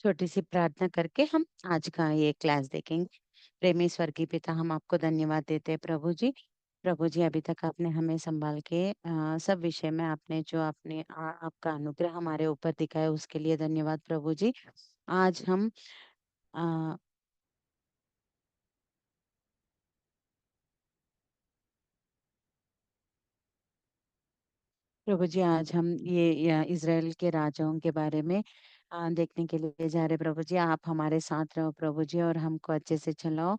छोटी सी प्रार्थना करके हम आज का ये क्लास देखेंगे। प्रेमी स्वर्गीय पिता, हम आपको धन्यवाद देते हैं प्रभु जी। प्रभु जी, अभी तक आपने हमें संभाल के सब विषय में आपने जो आपने आपका अनुग्रह हमारे ऊपर दिखाया उसके लिए धन्यवाद प्रभु जी। आज हम अ, प्रभु जी, आज हम ये इज़राइल के राजाओं के बारे में देखने के लिए जा रहे हैं। प्रभु जी, आप हमारे साथ रहो प्रभु जी, और हमको अच्छे से चलाओ।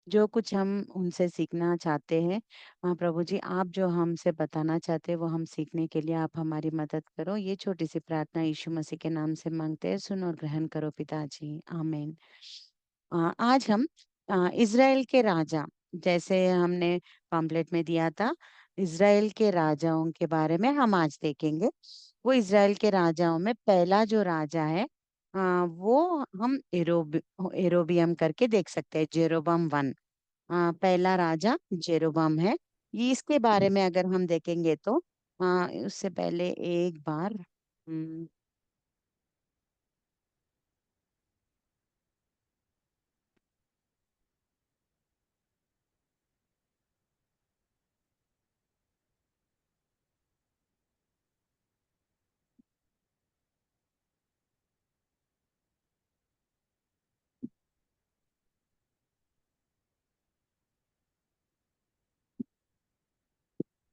जो कुछ हम उनसे सीखना चाहते हैं, प्रभु जी, आप जो हमसे बताना चाहते हैं वो हम सीखने के लिए आप हमारी मदद करो। ये छोटी सी प्रार्थना यीशु मसीह के नाम से मांगते हैं, सुनो और ग्रहण करो पिताजी, आमीन। आज हम इज़राइल के राजा, जैसे हमने पम्पलेट में दिया था, इज़राइल के राजाओं के बारे में हम आज देखेंगे। वो इज़राइल के राजाओं में पहला जो राजा है, वो हम एरोबियम करके देख सकते हैं, जेरोबम वन। पहला राजा जेरोबम है। ये इसके बारे में अगर हम देखेंगे तो उससे पहले एक बार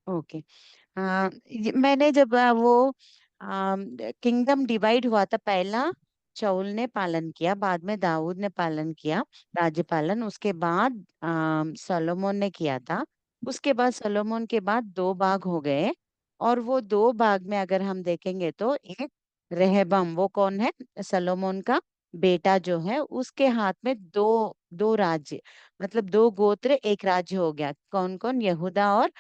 ओके। मैंने जब वो किंगडम डिवाइड हुआ था, पहला शाऊल ने पालन किया, बाद में दाऊद ने पालन किया, राज्य पालन। उसके बाद सोलोमन ने किया था। उसके बाद सोलोमन के बाद दो भाग हो गए, और वो दो भाग में अगर हम देखेंगे तो एक रेहबम, वो कौन है? सोलोमन का बेटा जो है, उसके हाथ में दो दो राज्य, मतलब दो गोत्र एक राज्य हो गया। कौन कौन? यहूदा और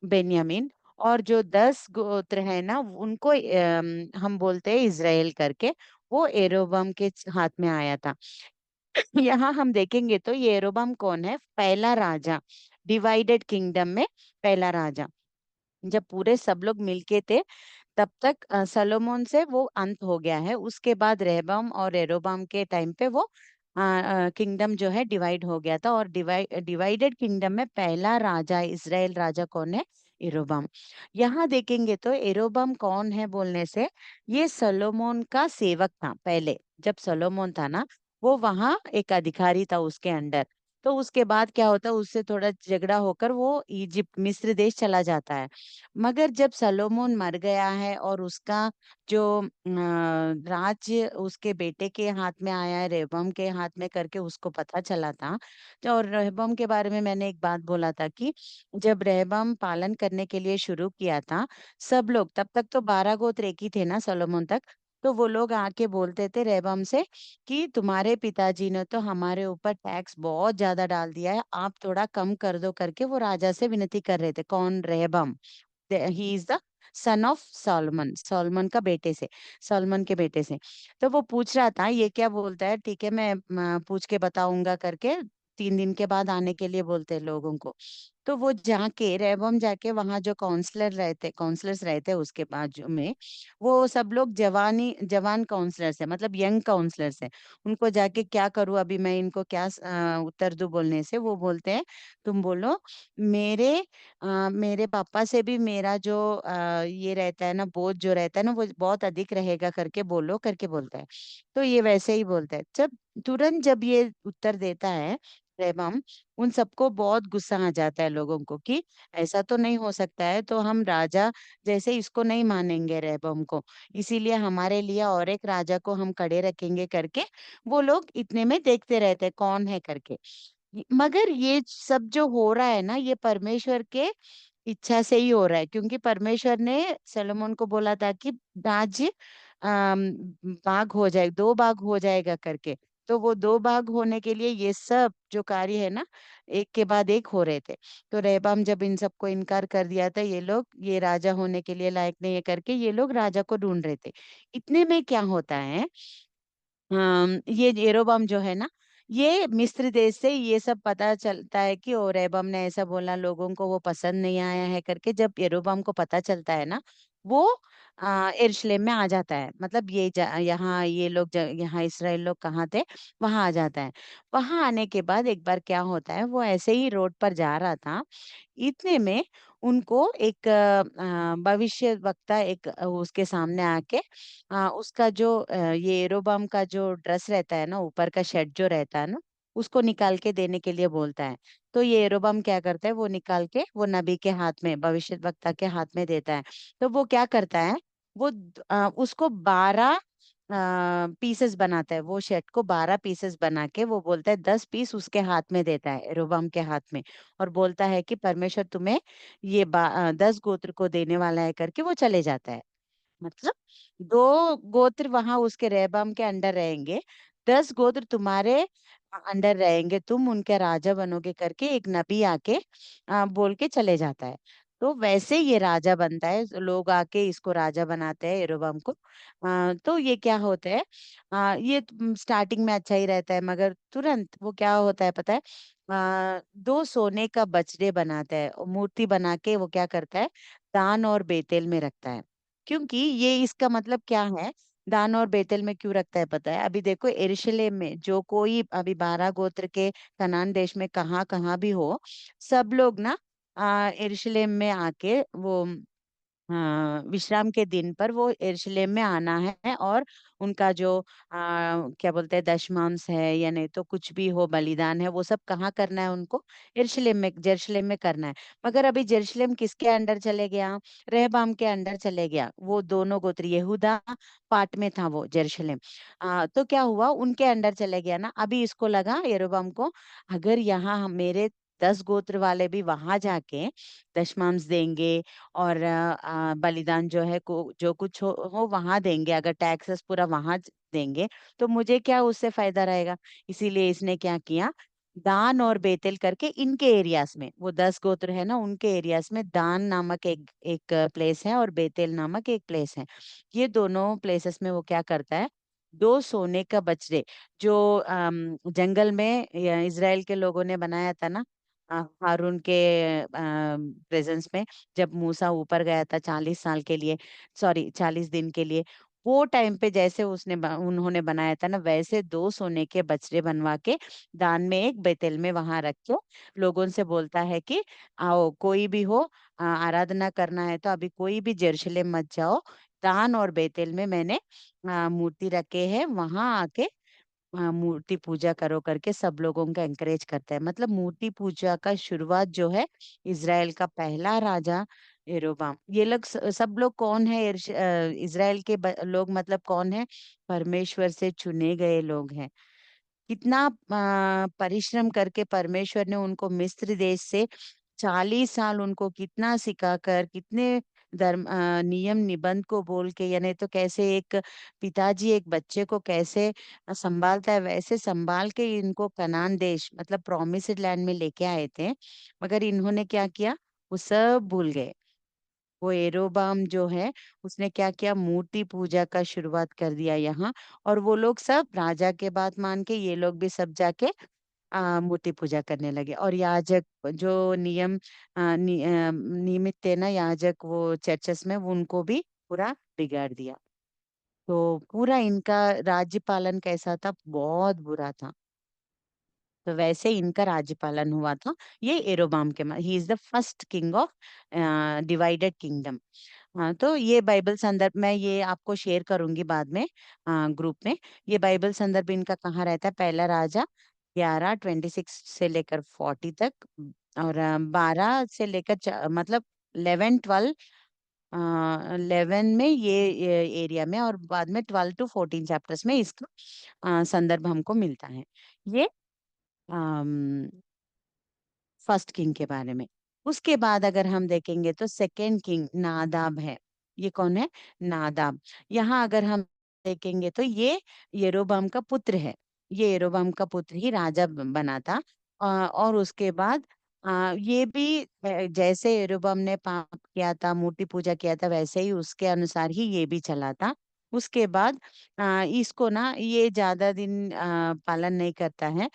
बेन्यामीन। और जो 10 गोत्र है ना, उनको हम बोलते हैं इज़राइल करके। वो एरोबम के हाथ में आया था। यहाँ हम देखेंगे तो ये एरोबम कौन है? पहला राजा, डिवाइडेड किंगडम में पहला राजा। जब पूरे सब लोग मिलके थे, तब तक सलोमोन से वो अंत हो गया है। उसके बाद रेहबाम और एरोबाम के टाइम पे वो किंगडम जो है डिवाइड हो गया था। और डिवाइडेड किंगडम में पहला राजा, इज़राइल राजा कौन है? एरोबाम। यहाँ देखेंगे तो एरोबाम कौन है बोलने से, ये सलोमोन का सेवक था पहले। जब सलोमोन था ना, वो वहाँ एक अधिकारी था उसके अंडर। तो उसके बाद क्या होता है, उससे थोड़ा झगड़ा होकर वो इजिप्ट, मिस्र देश चला जाता है। मगर जब सलोमोन मर गया है और उसका जो राज्य उसके बेटे के हाथ में आया है, रेहबम के हाथ में करके उसको पता चला था। और रेहबम के बारे में मैंने एक बात बोला था कि जब रेहबम पालन करने के लिए शुरू किया था, सब लोग, तब तक तो 12 गोत्र एक ही थे ना सोलोमन तक। तो वो लोग आके बोलते थे रेहबम से कि तुम्हारे पिताजी ने तो हमारे ऊपर टैक्स बहुत ज्यादा डाल दिया है, आप थोड़ा कम कर दो करके वो राजा से विनती कर रहे थे। कौन? Rehoboam. He is the son of Solomon, Solomon का बेटे से, सॉलमन के बेटे से। तो वो पूछ रहा था ये क्या बोलता है, ठीक है मैं पूछ के बताऊंगा करके, 3 दिन के बाद आने के लिए बोलते हैं लोगों को। तो वो जाके रेवम जाके, वहां जो काउंसलर्स रहते उसके बाजू में, वो सब लोग जवान काउंसलर्स है, मतलब यंग काउंसलर्स है। उनको जाके क्या करूं अभी मैं, इनको क्या उत्तर दूं बोलने से, वो बोलते हैं तुम बोलो मेरे मेरे पापा से भी मेरा जो ये रहता है ना, बोझ जो रहता है ना, वो बहुत अधिक रहेगा करके बोलो करके बोलता है। तो ये वैसे ही बोलता है। जब तुरंत जब ये उत्तर देता है रेबम, उन सबको बहुत गुस्सा आ जाता है लोगों को कि ऐसा तो नहीं हो सकता है, तो हम राजा जैसे इसको नहीं मानेंगे रेबम को, इसीलिए हमारे लिए और एक राजा को हम खड़े रखेंगे करके वो लोग इतने में देखते रहते हैं कौन है करके। मगर ये सब जो हो रहा है ना, ये परमेश्वर के इच्छा से ही हो रहा है, क्योंकि परमेश्वर ने सलोमन को बोला था कि राज्य भाग हो जाए, दो भाग हो जाएगा करके। तो वो दो भाग होने के लिए ये सब जो कार्य है ना, एक के बाद एक हो रहे थे। तो रहबाम जब इन सबको इनकार कर दिया था, ये लोग ये राजा होने के लिए लायक नहीं है करके ये लोग राजा को ढूंढ रहे थे। इतने में क्या होता है, ये जेरोबम जो है ना, ये मिस्र देश से ये सब पता चलता है कि ओ रेबम ने ऐसा बोला, लोगों को वो पसंद नहीं आया है करके। जब यरोबम को पता चलता है ना, वो यरूशलेम में आ जाता है। मतलब यहाँ ये लोग यहाँ इसराइल लोग कहाँ थे, वहां आ जाता है। वहां आने के बाद एक बार क्या होता है, वो ऐसे ही रोड पर जा रहा था, इतने में उनको एक भविष्य वक्ता एक उसके सामने आके उसका जो ये यरोबाम का जो ड्रेस रहता है ना, ऊपर का शर्ट जो रहता है ना, उसको निकाल के देने के लिए बोलता है। तो ये यरोबाम क्या करता है, वो निकाल के वो नबी के हाथ में, भविष्य वक्ता के हाथ में देता है। तो वो क्या करता है, वो उसको 12 पीसेस बनाता है, वो शर्ट को 12 पीसेस बना के वो बोलता है 10 पीस उसके हाथ में देता है, यरोबाम के हाथ में। और बोलता है कि परमेश्वर तुम्हें ये 10 गोत्र को देने वाला है करके वो चले जाता है। मतलब 2 गोत्र वहां उसके रहबाम के अंडर रहेंगे, 10 गोत्र तुम्हारे अंडर रहेंगे, तुम उनके राजा बनोगे करके एक नबी आके बोल के चले जाता है। तो वैसे ये राजा बनता है, लोग आके इसको राजा बनाते हैं यरोबाम को। तो ये क्या होता है, ये स्टार्टिंग में अच्छा ही रहता है, मगर तुरंत वो क्या होता है पता है, 2 सोने का बछड़े बनाता है और मूर्ति बना के वो क्या करता है, दान और बेतेल में रखता है। क्योंकि ये इसका मतलब क्या है, दान और बेतेल में क्यों रखता है पता है, अभी देखो यरूशलेम में जो कोई अभी 12 गोत्र के कनान देश में कहाँ कहाँ भी हो, सब लोग ना यरूशलेम में आके वो विश्राम के दिन पर वो यरूशलेम में आना है, और उनका जो क्या बोलते हैं दशमांश है या नहीं तो कुछ भी हो बलिदान है, वो सब कहाँ करना है उनको, यरूशलेम में करना है। मगर अभी यरूशलेम किसके अंडर चले गया, रहबाम के अंडर चले गया, वो दोनों गोत्र यहूदा पार्ट में था वो यरूशलेम। तो क्या हुआ, उनके अंडर चले गया ना, अभी इसको लगा यरोबाम को, अगर यहाँ मेरे 10 गोत्र वाले भी वहां जाके दशमांश देंगे और बलिदान जो है को जो कुछ हो वहां देंगे, अगर टैक्सेस पूरा वहां देंगे, तो मुझे क्या उससे फायदा रहेगा। इसीलिए इसने क्या किया, दान और बेतेल करके इनके एरियाज में, वो 10 गोत्र है ना, उनके एरियाज में दान नामक एक एक प्लेस है और बेतेल नामक एक प्लेस है। ये दोनों प्लेसेस में वो क्या करता है, 2 सोने का बछड़े जो जंगल में इज़राइल के लोगों ने बनाया था ना, हारून के प्रेजेंस में, जब मूसा ऊपर गया था 40 साल के लिए, सॉरी 40 दिन के लिए, वो टाइम पे जैसे उन्होंने बनाया था ना, वैसे 2 सोने के बछड़े बनवा के दान में एक बेतेल में वहां रख के लोगों से बोलता है कि आओ कोई भी हो, आराधना करना है तो अभी कोई भी यरूशलेम मत जाओ, दान और बेतेल में मैंने मूर्ति रखे हैं, वहां आके मूर्ति पूजा करो करके सब लोगों को एनकरेज करता है। मतलब मूर्ति पूजा का शुरुआत जो है, इज़राइल का पहला राजा यरोबाम। ये लोग सब लोग कौन है, इज़राइल के लोग मतलब कौन है, परमेश्वर से चुने गए लोग हैं। कितना परिश्रम करके परमेश्वर ने उनको मिस्र देश से 40 साल उनको कितना सिखाकर, कितने नियम निबंध को बोल के, यानी तो कैसे एक पिताजी एक बच्चे को कैसे संभालता है, वैसे संभाल के इनको कनान देश मतलब प्रोमिस्ड लैंड में लेके आए थे। मगर इन्होंने क्या किया, वो सब भूल गए। वो एरोबाम जो है, उसने क्या किया, मूर्ति पूजा का शुरुआत कर दिया यहाँ। और वो लोग सब राजा के बात मान के, ये लोग भी सब जाके मूर्ति पूजा करने लगे। और याजक जो नियमित थे ना याजक, वो चर्चेस में, वो उनको भी पूरा बिगाड़ दिया। तो पूरा इनका राज्य पालन कैसा था, बहुत बुरा था। तो वैसे इनका राज्य पालन हुआ था, ये एरोबाम के, ही is the first king of divided kingdom. हाँ, तो ये बाइबल संदर्भ मैं ये आपको शेयर करूंगी बाद में ग्रुप में। ये बाइबल संदर्भ इनका कहाँ रहता है, पहला राजा 11:26 से लेकर 40 तक, और 12 से लेकर मतलब 11 12 11 में ये एरिया में, और बाद में 12 to 14 चैप्टर्स में इसका संदर्भ हमको मिलता है। ये फर्स्ट किंग के बारे में। उसके बाद अगर हम देखेंगे तो सेकंड किंग नादाब है। ये कौन है, नादाब। यहाँ अगर हम देखेंगे तो ये यरोबाम का पुत्र है। ये यरोबाम का पुत्र ही राजा बना था। और उसके बाद ये भी जैसे यरोबाम ने पाप किया था, मूर्ति पूजा किया था, वैसे ही उसके अनुसार ही ये भी चला था। उसके बाद इसको ना ये ज्यादा दिन पालन नहीं करता है।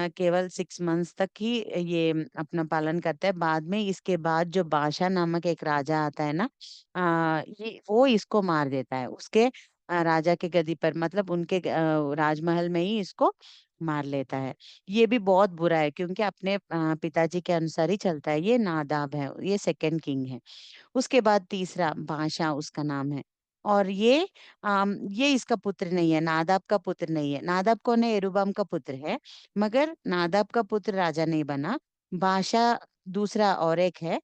केवल 6 मंथ्स तक ही ये अपना पालन करता है। बाद में इसके बाद जो बादशाह नामक एक राजा आता है ना, ये वो इसको मार देता है उसके राजा के गद्दी पर, मतलब उनके राजमहल में ही इसको मार लेता है। ये भी बहुत बुरा है क्योंकि अपने पिताजी के अनुसार ही चलता है। ये नादाब है, ये सेकंड किंग है। उसके बाद तीसरा बादशाह उसका नाम है। और ये इसका पुत्र नहीं है, नादाब का पुत्र नहीं है। नादाब कौन है? यरोबाम का पुत्र है। मगर नादाब का पुत्र राजा नहीं बना। बादशाह दूसरा और एक है,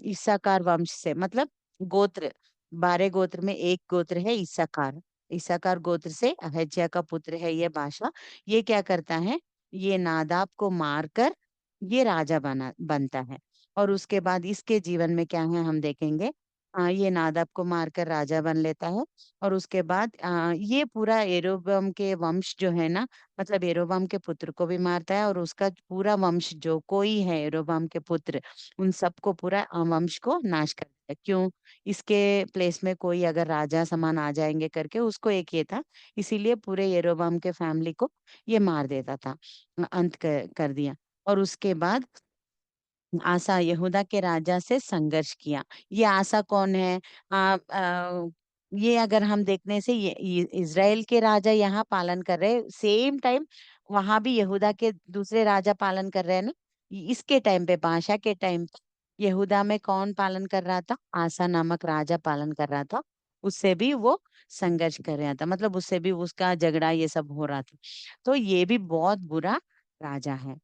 इस्साकार वंश से, मतलब गोत्र, 12 गोत्र में एक गोत्र है इस्साकार। इस्साकार गोत्र से अहज्या का पुत्र है ये बादशाह। ये क्या करता है? ये नादाब को मारकर ये राजा बनता है। और उसके बाद इसके जीवन में क्या है हम देखेंगे। ये नादाब को मारकर राजा बन लेता है। और उसके बाद ये पूरा यरोबम के वंश जो है ना, मतलब यरोबम के पुत्र को भी मारता है, और उसका पूरा वंश जो कोई है यरोबम के पुत्र, उन सबको पूरा वंश को नाश कर देता है। क्यों? इसके प्लेस में कोई अगर राजा समान आ जाएंगे करके उसको एक ये था, इसीलिए पूरे यरोबम के फैमिली को ये मार देता था, अंत कर दिया। और उसके बाद आसा यहूदा के राजा से संघर्ष किया। ये आसा कौन है? ये अगर हम देखने से ये इजराइल के राजा यहाँ पालन कर रहे, सेम टाइम वहां भी यहूदा के दूसरे राजा पालन कर रहे हैं ना। इसके टाइम पे, बादशाह के टाइम पे, यहूदा में कौन पालन कर रहा था? आसा नामक राजा पालन कर रहा था। उससे भी वो संघर्ष कर रहा था, मतलब उससे भी उसका झगड़ा ये सब हो रहा था। तो ये भी बहुत बुरा राजा है।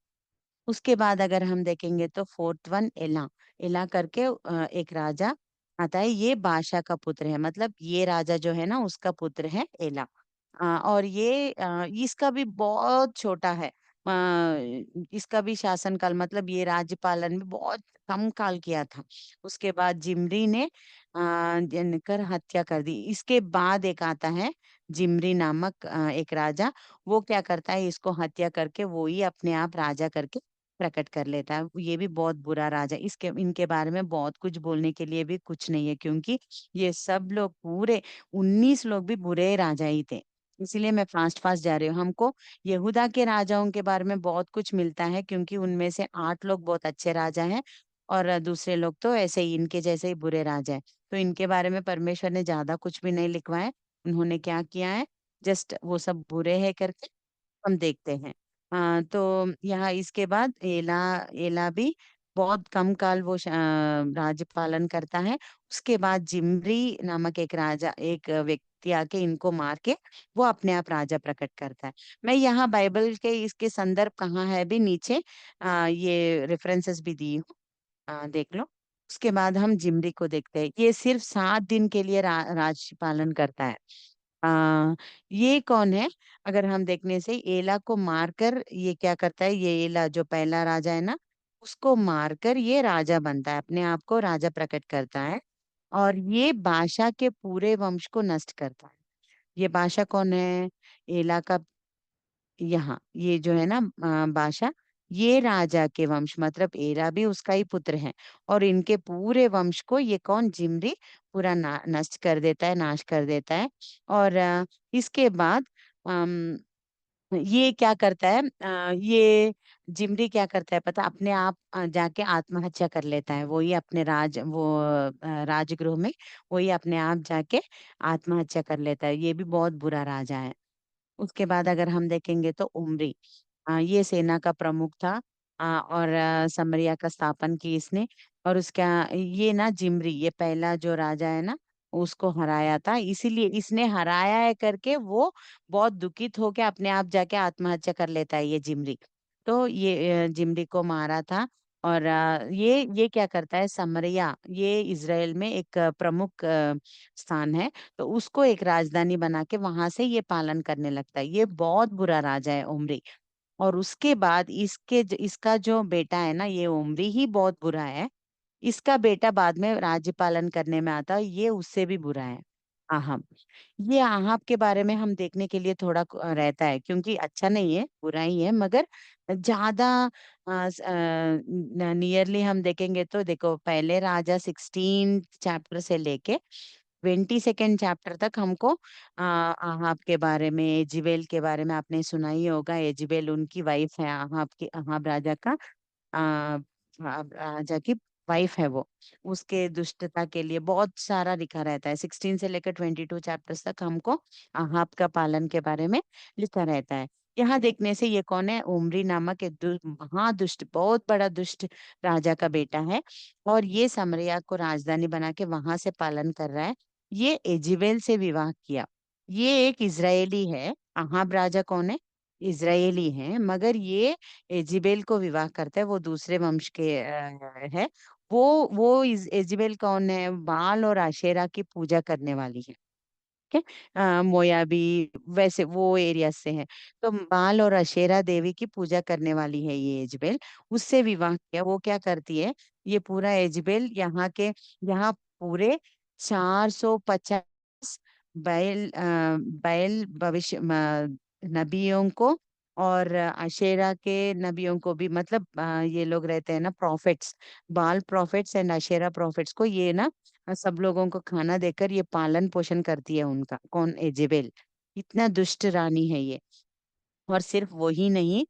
उसके बाद अगर हम देखेंगे तो फोर्थ वन एला। एला करके एक राजा आता है। ये बादशाह का पुत्र है, मतलब ये राजा जो है ना उसका पुत्र है एला। और ये इसका भी बहुत छोटा है। इसका भी शासनकाल, मतलब ये राज्यपालन में बहुत कम काल किया था। उसके बाद जिमरी ने जनकर हत्या कर दी। इसके बाद एक आता है जिमरी नामक एक राजा। वो क्या करता है? इसको हत्या करके वो ही अपने आप राजा करके प्रकट कर लेता है। ये भी बहुत बुरा राजा। इसके इनके बारे में बहुत कुछ बोलने के लिए भी कुछ नहीं है, क्योंकि ये सब लोग पूरे 19 लोग भी बुरे राजा ही थे। इसीलिए मैं फास्ट फास्ट जा रही हूँ। हमको यहूदा के राजाओं के बारे में बहुत कुछ मिलता है, क्योंकि उनमें से 8 लोग बहुत अच्छे राजा हैं, और दूसरे लोग तो ऐसे ही इनके जैसे ही बुरे राजा हैं। तो इनके बारे में परमेश्वर ने ज्यादा कुछ भी नहीं लिखवा है। उन्होंने क्या किया है, जस्ट वो सब बुरे हैं करके हम देखते हैं। तो यहाँ इसके बाद एला, एला भी बहुत कम काल वो राज्य पालन करता है। उसके बाद जिम्री नामक एक राजा, एक व्यक्ति आके इनको मार के वो अपने आप राजा प्रकट करता है। मैं यहाँ बाइबल के इसके संदर्भ कहाँ है भी नीचे ये रेफरेंसेस भी दी हूँ, देख लो। उसके बाद हम जिम्री को देखते हैं। ये सिर्फ 7 दिन के लिए राज्य पालन करता है। आ, ये कौन है? अगर हम देखने से एला को मारकर ये क्या करता है, ये एला जो पहला राजा है ना, उसको मारकर ये राजा बनता है, अपने आप को राजा प्रकट करता है। और ये बादशाह के पूरे वंश को नष्ट करता है। ये बादशाह कौन है? एला का, यहाँ ये जो है ना बादशाह, ये राजा के वंश, मतलब एरा भी उसका ही पुत्र है। और इनके पूरे वंश को ये कौन? जिम्री पूरा नष्ट कर देता है, नाश कर देता है। और इसके बाद अम, ये क्या करता है? ये जिमरी क्या करता है पता? अपने आप जाके आत्महत्या कर लेता है। वही अपने राजगृह में वही अपने आप जाके आत्महत्या कर लेता है। ये भी बहुत बुरा राजा है। उसके बाद अगर हम देखेंगे तो उमरी, ये सेना का प्रमुख था। और समरिया का स्थापन की इसने। और उसका ये ना जिमरी, ये पहला जो राजा है ना, उसको हराया था। इसीलिए इसने हराया है करके वो बहुत दुखित होके अपने आप जाके आत्महत्या कर लेता है ये जिमरी। तो ये जिमरी को मारा था। और ये क्या करता है? समरिया, ये इज़राइल में एक प्रमुख स्थान है। तो उसको एक राजधानी बना के वहां से ये पालन करने लगता है। ये बहुत बुरा राजा है उमरी। और उसके बाद इसका जो बेटा है ना, ये उमरी ही बहुत बुरा है। इसका बेटा बाद में राज्य पालन करने में आता है, ये उससे भी बुरा है, आहब। ये आहब के बारे में हम देखने के लिए थोड़ा रहता है, क्योंकि अच्छा नहीं है, बुरा ही है, मगर ज्यादा नियरली हम देखेंगे तो देखो, पहले राजा 16 चैप्टर से लेके 22nd चैप्टर तक हमको आहाब के बारे में, एजिबेल के बारे में आपने सुना ही होगा। एजिबेल उनकी वाइफ है, आहाब राजा का आ, राजा की वाइफ है वो। उसके दुष्टता के लिए बहुत सारा लिखा रहता है। 16 से लेकर 22 चैप्टर्स तक हमको आहाब का पालन के बारे में लिखा रहता है। यहाँ देखने से ये कौन है? उमरी नामक एक महादुष्ट, बहुत बड़ा दुष्ट राजा का बेटा है। और ये समरिया को राजधानी बना के वहां से पालन कर रहा है। ये एजिबेल से विवाह किया। ये एक इजरायली है। आहाब राजा कौन है? इजरायली है, मगर ये एजिबेल को विवाह करता है। वो दूसरे वंश के है। वो एजिबेल कौन है? बाल और आशेरा की पूजा करने वाली है। ठीक है। मोयाबी, वैसे वो एरिया से है। तो बाल और अशेरा देवी की पूजा करने वाली है ये एजबेल। उससे विवाह किया। वो क्या करती है? ये पूरा एजबेल यहाँ पूरे 450 बैल भविष्य नबियों को और अशेरा के नबियों को भी, मतलब ये लोग रहते हैं ना प्रॉफिट्स, बाल प्रॉफिट्स एंड अशेरा प्रॉफिट्स को ये ना सब लोगों को खाना देकर ये पालन पोषण करती है उनका। कौन? एजेबेल। इतना दुष्ट रानी है ये। और सिर्फ वही नहीं,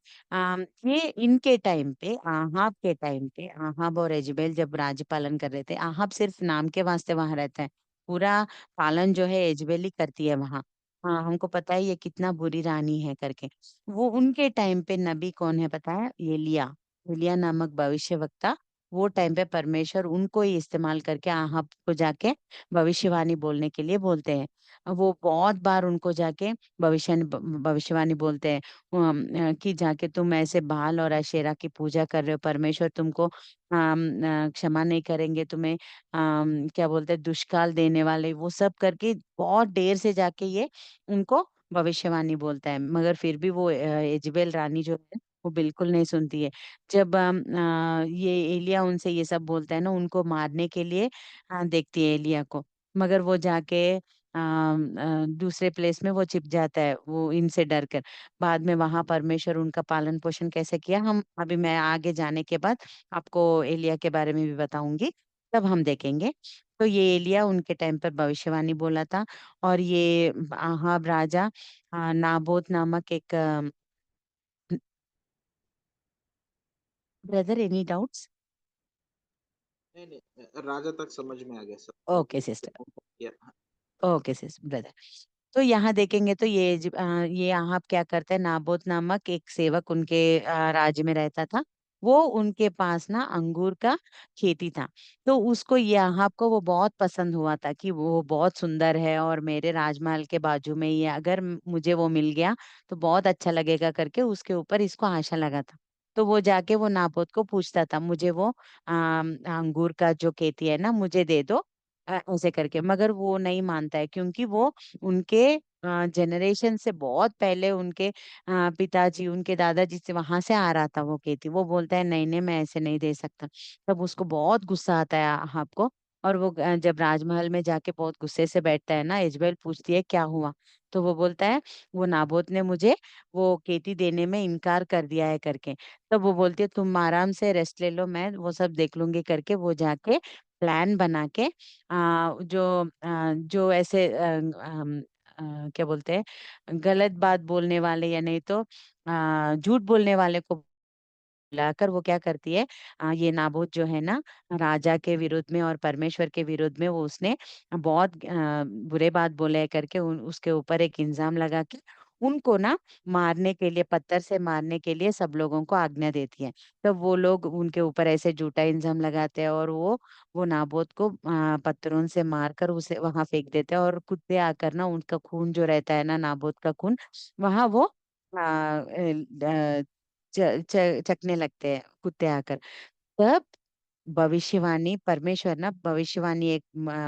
ये इनके टाइम पे, आहाब के टाइम पे, आहाब और एजेबेल जब राज्य पालन कर रहे थे, आहाब सिर्फ नाम के वास्ते वहां रहता है। पूरा पालन जो है एजेबेल ही करती है वहां। हाँ, हमको पता है ये कितना बुरी रानी है करके। वो उनके टाइम पे नबी कौन है पता है? एलिया। एलिया नामक भविष्यवक्ता। वो टाइम पे परमेश्वर उनको ही इस्तेमाल करके आहाब को जाके भविष्यवाणी बोलने के लिए बोलते हैं। वो बहुत बार उनको जाके भविष्यवाणी बोलते हैं कि जाके तुम ऐसे बाल और अशेरा की पूजा कर रहे हो, परमेश्वर तुमको क्षमा नहीं करेंगे, तुम्हें क्या बोलते हैं, दुष्काल देने वाले, वो सब करके बहुत देर से जाके ये उनको भविष्यवाणी बोलता है। मगर फिर भी वो इजेबेल रानी जो है वो बिल्कुल नहीं सुनती है। जब ये एलिया उनसे ये सब बोलता है ना, उनको मारने के लिए देखती है एलिया को। मगर वो जाके दूसरे प्लेस में वो छिप जाता है, वो इनसे डर कर। बाद में वहां परमेश्वर उनका पालन पोषण कैसे किया, हम अभी मैं आगे जाने के बाद आपको एलिया के बारे में भी बताऊंगी, तब हम देखेंगे। तो ये एलिया उनके टाइम पर भविष्यवाणी बोला था। और ये आहाब राजा नाबोत नामक एक, ब्रदर एनी डाउट्स? नहीं नहीं, राजा तक समझ में आ गया सब। Okay sister. या ओके सिस ब्रदर। तो यहाँ देखेंगे तो ये आहाब क्या करता है, नाबोत नामक एक सेवक उनके राज्य में रहता था। वो उनके पास ना अंगूर का खेती था। तो उसको, ये आहाब को वो बहुत पसंद हुआ था कि वो बहुत सुंदर है और मेरे राजमहल के बाजू में ही है, अगर मुझे वो मिल गया तो बहुत अच्छा लगेगा करके उसके ऊपर इसको आशा लगा था। तो वो जाके वो नाबोत को पूछता था, मुझे वो अंगूर का जो खेती है ना मुझे दे दो, ऐसे करके। मगर वो नहीं मानता है, क्योंकि वो उनके जनरेशन से बहुत पहले उनके पिताजी, उनके दादाजी से वहां से आ रहा था वो खेती। वो बोलता है नहीं नहीं, मैं ऐसे नहीं दे सकता। तब उसको बहुत गुस्सा आता है ahab को। और वो जब राजमहल में जाके बहुत गुस्से से बैठता है ना, इजबेल पूछती है क्या हुआ? तो वो बोलता है वो नाबोत ने मुझे वो खेती देने में इनकार कर दिया है करके। तब वो बोलती है तुम आराम से रेस्ट ले लो, मैं वो सब देख लूंगी करके। वो जाके प्लान बना के जो ऐसे क्या बोलते हैं, गलत बात बोलने वाले या नहीं तो झूठ बोलने वाले को बुलाकर वो क्या करती है, ये नाबोत जो है ना राजा के विरुद्ध में और परमेश्वर के विरुद्ध में, वो उसने बहुत बुरे बात बोले है करके उसके ऊपर एक इल्जाम लगा के उनको ना मारने के लिए, पत्थर से मारने के लिए सब लोगों को आज्ञा देती है। तब वो लोग उनके ऊपर ऐसे झूठा इल्जाम लगाते हैं और वो नाबोत को पत्थरों से मारकर उसे वहां फेंक देते हैं। और कुत्ते आकर ना उनका खून जो रहता है ना, नाबोत का खून, वहां वो चखने लगते हैं कुत्ते आकर। तब भविष्यवाणी, परमेश्वर ना भविष्यवाणी एक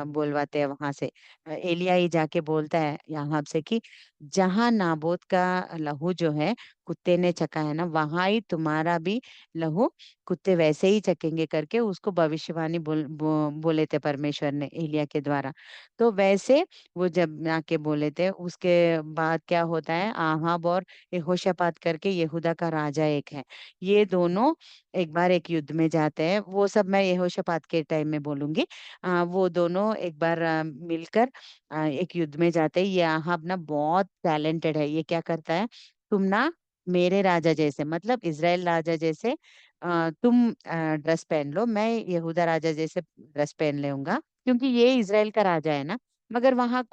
बोलवाते हैं वहां से। एलिया ही जाके बोलता है यहाँ से कि जहां नाबोत का लहू जो है कुत्ते ने चखा है ना, वहां ही तुम्हारा भी लहू कुत्ते वैसे ही चकेंगे करके उसको भविष्यवाणी बोले थे परमेश्वर ने एलिया के द्वारा। तो वैसे वो जब आके बोले थे, उसके बाद क्या होता है, आहाब और यहोशापात करके यहूदा का राजा एक है, ये दोनों एक बार एक युद्ध में जाते हैं। वो सब मैं यहोशापात के टाइम में बोलूंगी। वो दोनों एक बार मिलकर एक युद्ध में जाते हैं। ये आहाब ना बहुत टैलेंटेड है। ये क्या करता है, तुम ना मेरे राजा जैसे, मतलब इजराइल राजा जैसे तुम ड्रेस पहन लो, मैं यहूदा राजा जैसे ड्रेस पहन लूंगा, क्योंकि ये इजराइल का राजा है ना। मगर वहां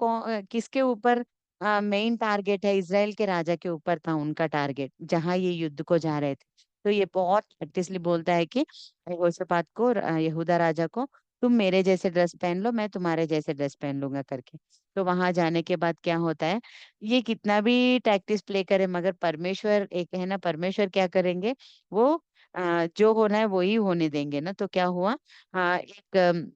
किसके ऊपर मेन टारगेट है, इजराइल के राजा के ऊपर था उनका टारगेट, जहां ये युद्ध को जा रहे थे। तो ये बहुत प्रैक्टिसली बोलता है कि यहोशापात को, यहूदा राजा को, तुम मेरे जैसे ड्रेस पहन लो, मैं तुम्हारे जैसे ड्रेस पहन लूंगा करके। तो वहां जाने के बाद क्या होता है, ये कितना भी टैक्टिस प्ले करे, मगर परमेश्वर एक है ना, परमेश्वर क्या करेंगे, वो जो होना है वो ही होने देंगे ना। तो क्या हुआ, एक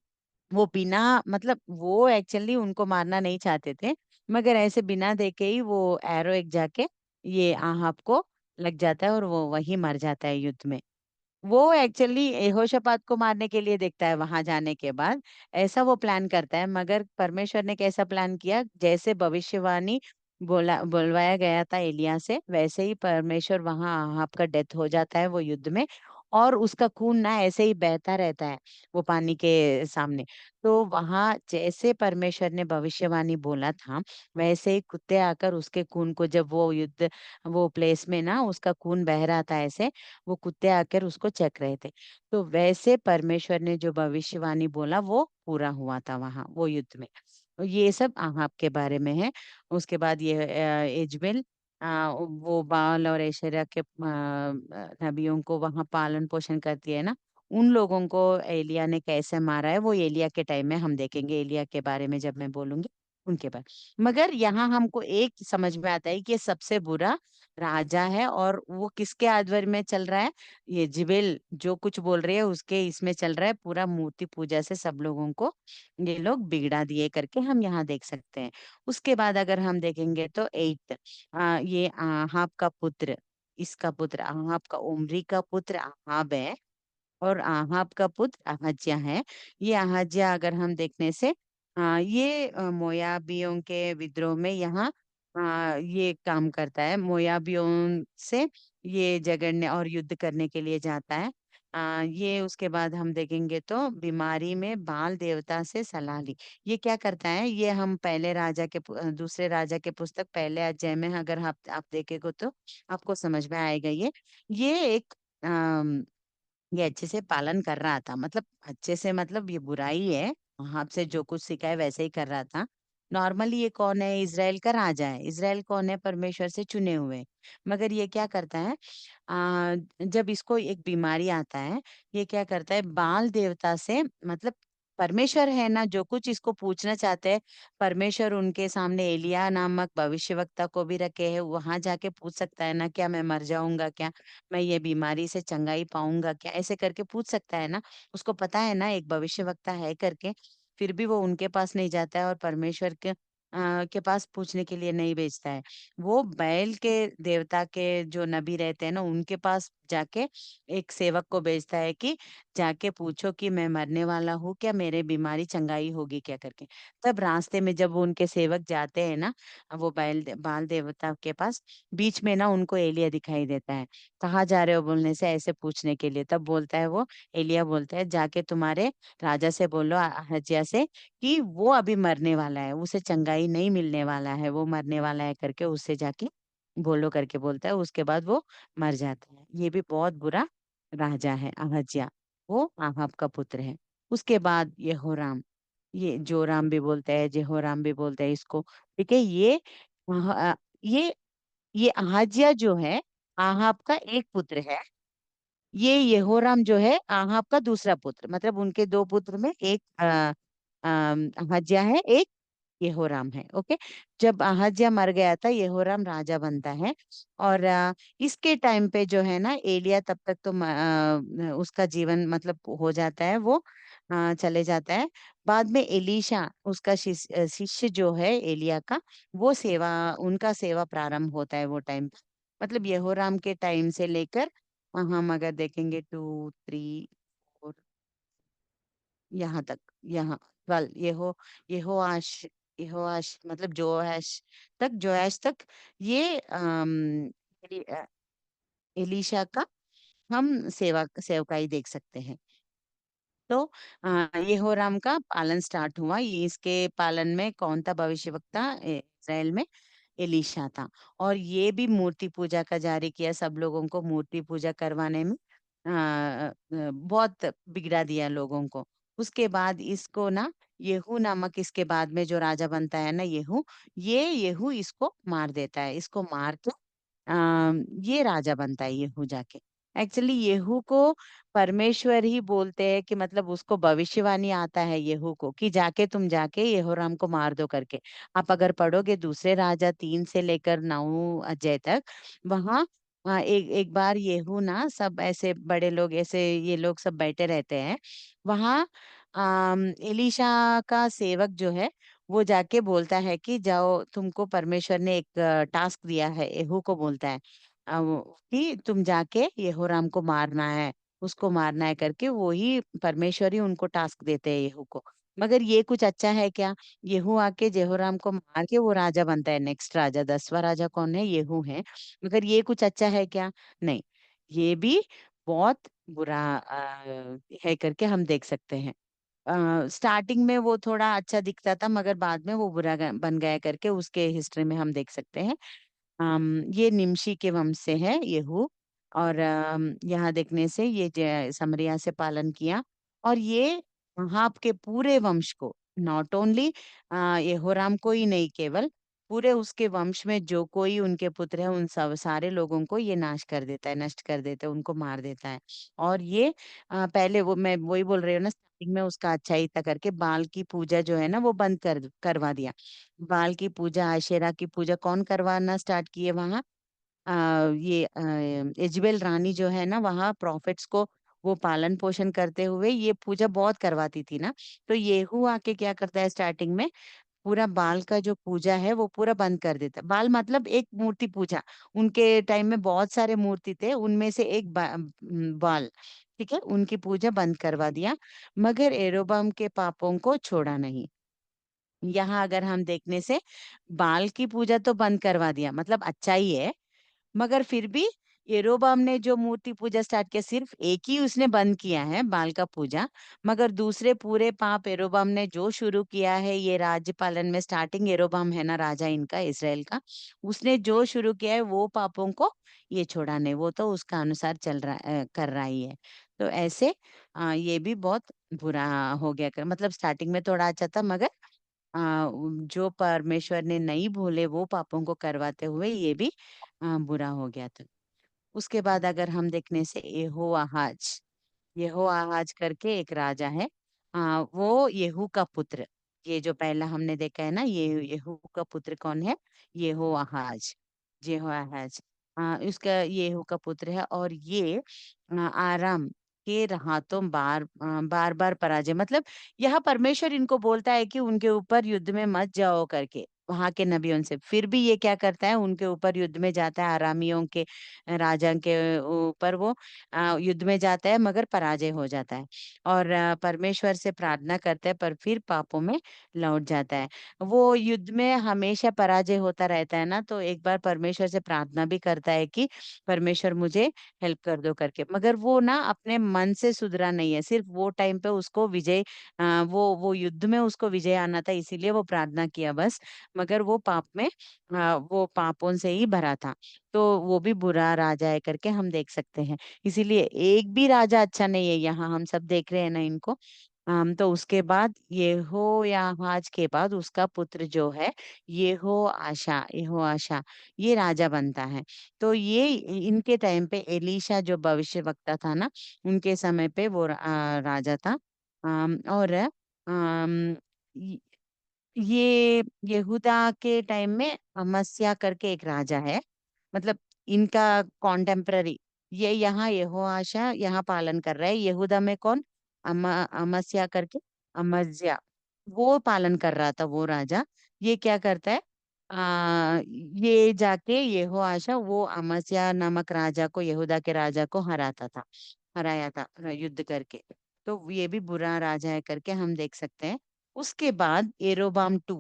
वो बिना, मतलब वो एक्चुअली उनको मारना नहीं चाहते थे, मगर ऐसे बिना देखे ही वो एरो एक जाके ये आहाब को लग जाता है और वो वही मर जाता है युद्ध में। वो एक्चुअली यहोशापात को मारने के लिए देखता है वहां जाने के बाद, ऐसा वो प्लान करता है। मगर परमेश्वर ने कैसा प्लान किया, जैसे भविष्यवाणी बुलवाया गया था एलिया से, वैसे ही परमेश्वर वहां आहाब का डेथ हो जाता है वो युद्ध में। और उसका खून ना ऐसे ही बहता रहता है वो पानी के सामने। तो वहां जैसे परमेश्वर ने भविष्यवाणी बोला था, वैसे ही कुत्ते आकर उसके खून को, जब वो युद्ध, वो प्लेस में ना उसका खून बह रहा था ऐसे, वो कुत्ते आकर उसको चख रहे थे। तो वैसे परमेश्वर ने जो भविष्यवाणी बोला वो पूरा हुआ था वहां वो युद्ध में। तो ये सब आहाब के बारे में है। उसके बाद ये इजबेल, वो बाल और ऐशर्या के नबियों को वहां पालन पोषण करती है ना। उन लोगों को एलिया ने कैसे मारा है, वो एलिया के टाइम में हम देखेंगे, एलिया के बारे में जब मैं बोलूंगी उनके बाद। मगर यहाँ हमको एक समझ में आता है कि ये सबसे बुरा राजा है, और वो किसके आध्वर्य में चल रहा है, ये जिबेल जो कुछ बोल रही है उसके इसमें चल रहा है। पूरा मूर्ति पूजा से सब लोगों को ये लोग बिगड़ा दिए करके हम यहाँ देख सकते हैं। उसके बाद अगर हम देखेंगे तो 8, ये आहाब का पुत्र, इसका पुत्र आहाब का, उमरी का पुत्र आहाब है, और आहाब का पुत्र अहज्या है। ये अहज्या अगर हम देखने से, ये मोयाबियों के विद्रोह में यहाँ ये काम करता है, मोयाबियों से ये झगड़ने और युद्ध करने के लिए जाता है। ये उसके बाद हम देखेंगे तो बीमारी में बाल देवता से सलाह ली। ये क्या करता है, ये हम पहले राजा के दूसरे राजा के पुस्तक पहले अध्याय में अगर आप देखेंगे तो आपको समझ में आएगा। ये एक ये अच्छे से पालन कर रहा था, मतलब अच्छे से, मतलब ये बुराई है, वहां से जो कुछ सीखा है वैसे ही कर रहा था। नॉर्मली ये कौन है, इजराइल का राजा है। इजराइल कौन है, परमेश्वर से चुने हुए। मगर ये क्या करता है, जब इसको एक बीमारी आता है, ये क्या करता है, बाल देवता से, मतलब परमेश्वर है ना, जो कुछ इसको पूछना चाहते हैं, परमेश्वर उनके सामने एलिया नामक भविष्यवक्ता को भी रखे है, वहां जाके पूछ सकता है ना, क्या मैं मर जाऊंगा क्या, मैं ये बीमारी से चंगाई पाऊंगा क्या, ऐसे करके पूछ सकता है ना। उसको पता है ना एक भविष्यवक्ता है करके, फिर भी वो उनके पास नहीं जाता है और परमेश्वर के पास पूछने के लिए नहीं भेजता है। वो बैल के देवता के जो नबी रहते हैं ना, उनके पास जाके एक सेवक को भेजता है कि जाके पूछो कि मैं मरने वाला हूँ क्या, मेरे बीमारी चंगाई होगी क्या करके। तब रास्ते में जब वो उनके सेवक जाते हैं ना, वो बाल देवता के पास, बीच में ना उनको एलिया दिखाई देता है। कहाँ जा रहे हो बोलने से, ऐसे पूछने के लिए, तब बोलता है वो, एलिया बोलता है, जाके तुम्हारे राजा से बोलो, हज्जिया से, कि वो अभी मरने वाला है, उसे चंगाई नहीं मिलने वाला है, वो मरने वाला है करके उससे जाके बोलो करके बोलता है। उसके बाद वो मर जाता है। ये भी बहुत बुरा राजा है अहज्या, वो आहाब का पुत्र है। उसके बाद यहोराम, ये जोराम भी बोलते हैं, जेहोराम भी बोलते हैं इसको, ठीक है। ये ये अहाजिया जो है, आहाब का एक पुत्र है। ये यहोराम जो है आहाब का दूसरा पुत्र, मतलब उनके दो पुत्र में एक अहज्या है, एक यहोराम है। ओके। जब अहज्या मर गया था, यहोराम राजा बनता है। और इसके टाइम पे जो है ना, एलिया तब तक तो उसका जीवन मतलब हो जाता है, वो चले जाता है। बाद में एलीशा, उसका शिष्य जो है एलिया का, वो सेवा, उनका सेवा प्रारंभ होता है वो टाइम पे। मतलब यहोराम के टाइम से लेकर हम अगर देखेंगे 2, 3, 4, यहाँ तक, यहाँ 12, यहोआश, यहोआश मतलब जोआश तक, जोआश तक, ये एलीशा का हम सेवकाई देख सकते हैं। तो यहोराम का पालन स्टार्ट हुआ। ये इसके पालन में कौन था भविष्यवक्ता इस्राएल में? एलीशा था। और ये भी मूर्ति पूजा का जारी किया, सब लोगों को मूर्ति पूजा करवाने में बहुत बिगड़ा दिया लोगों को। उसके बाद इसको ना, येहू नामक इसके बाद में जो राजा बनता है ना, येहू इसको मार देता है। इसको मार के ये राजा बनता है येहू जाके। एक्चुअली येहू को परमेश्वर ही बोलते हैं कि मतलब उसको भविष्यवाणी आता है येहू को कि जाके तुम जाके यहोराम को मार दो करके। आप अगर पढ़ोगे दूसरे राजा 3 से लेकर 9 अध्याय तक, वहां एक एक बार येहू ना, सब ऐसे बड़े लोग ऐसे ये लोग सब बैठे रहते हैं वहां। एलीशा का सेवक जो है वो जाके बोलता है कि जाओ, तुमको परमेश्वर ने एक टास्क दिया है, यहू को बोलता है कि तुम जाके यहोराम को मारना है, उसको मारना है करके। वो ही परमेश्वर ही उनको टास्क देते हैं यहू को। मगर ये कुछ अच्छा है क्या? यहू आके यहोराम को मार के वो राजा बनता है, नेक्स्ट राजा, 10वां राजा कौन है? यहू है। मगर ये कुछ अच्छा है क्या? नहीं, ये भी बहुत बुरा है करके हम देख सकते हैं। स्टार्टिंग में वो थोड़ा अच्छा दिखता था, मगर बाद में वो बुरा बन गया करके उसके हिस्ट्री में हम देख सकते हैं। ये निमशी के वंश से है येहू। और यहाँ देखने से ये समरिया से पालन किया। और ये वहाब के पूरे वंश को, नॉट ओनली यहोराम को ही नहीं, केवल पूरे उसके वंश में जो कोई उनके पुत्र है उन सब सारे लोगों को ये नाश कर देता है, नष्ट कर देता है, उनको मार देता है। और ये पहले वो, मैं वही बोल रही हूँ ना, स्टार्टिंग में उसका अच्छा ही था करके बाल की पूजा जो है ना वो बंद करवा दिया। बाल की पूजा, आशेरा की पूजा कौन करवाना स्टार्ट किए वहां? ये इजबेल रानी जो है ना, वहां प्रॉफिट्स को वो पालन पोषण करते हुए ये पूजा बहुत करवाती थी ना। तो येहू आके क्या करता है स्टार्टिंग में, पूरा बाल का जो पूजा है वो पूरा बंद कर देता है। बाल मतलब एक मूर्ति पूजा, उनके टाइम में बहुत सारे मूर्ति थे, उनमें से एक बाल, ठीक है, उनकी पूजा बंद करवा दिया। मगर एरोबाम के पापों को छोड़ा नहीं। यहाँ अगर हम देखने से, बाल की पूजा तो बंद करवा दिया, मतलब अच्छा ही है। मगर फिर भी यरोबाम ने जो मूर्ति पूजा स्टार्ट किया, सिर्फ एक ही उसने बंद किया है, बाल का पूजा। मगर दूसरे पूरे पाप यरोबाम ने जो शुरू किया है, ये राज्य पालन में स्टार्टिंग यरोबाम है ना राजा इनका इसराइल का, उसने जो शुरू किया है वो पापों को ये छोड़ा नहीं, वो तो उसका अनुसार चल रहा कर रहा ही है। तो ऐसे ये भी बहुत बुरा हो गया मतलब स्टार्टिंग में थोड़ा अच्छा था, मगर जो परमेश्वर ने नहीं भूले वो पापों को करवाते हुए ये भी बुरा हो गया था। उसके बाद अगर हम देखने से यहोआहाज करके एक राजा है। वो येहू का पुत्र, ये जो पहला हमने देखा है ना, ये येहू का पुत्र कौन है? यहोआहाज, यहोआहाज। उसका येहू का पुत्र है। और ये आराम के हाथों बार बार पराजय, मतलब यह परमेश्वर इनको बोलता है कि उनके ऊपर युद्ध में मत जाओ करके, वहां के नबियों से, फिर भी ये क्या करता है, उनके ऊपर युद्ध में जाता है, आरामियों के राजा के ऊपर वो युद्ध में जाता है, मगर पराजय हो जाता है। और परमेश्वर से प्रार्थना करता है, पर फिर पापों में लौट जाता है। वो युद्ध में हमेशा पराजय होता रहता है ना, तो एक बार परमेश्वर से प्रार्थना भी करता है कि परमेश्वर मुझे हेल्प कर दो करके। मगर वो ना अपने मन से सुधरा नहीं है, सिर्फ वो टाइम पे उसको विजय, वो युद्ध में उसको विजय आना था, इसीलिए वो प्रार्थना किया बस। मगर वो पाप में, वो पापों से ही भरा था। तो वो भी बुरा राजा है करके हम देख सकते हैं। इसीलिए एक भी राजा अच्छा नहीं है, यहाँ हम सब देख रहे हैं ना इनको। तो उसके बाद यहोयाहाज के बाद उसका पुत्र जो है यहो आशा ये राजा बनता है। तो ये इनके टाइम पे एलीशा जो भविष्यवक्ता था ना, उनके समय पे वो राजा था। और ये यहूदा के टाइम में अमस्या करके एक राजा है, मतलब इनका कॉन्टेम्पररी। ये यहाँ यहोआशा यहाँ पालन कर रहा है। यहूदा में कौन? अमस्या करके, अमज्या, वो पालन कर रहा था वो राजा। ये क्या करता है, ये जाके यहोआशा वो अमस्या नामक राजा को, यहूदा के राजा को हराया था युद्ध करके। तो ये भी बुरा राजा है करके हम देख सकते हैं। उसके बाद एरोबाम 2।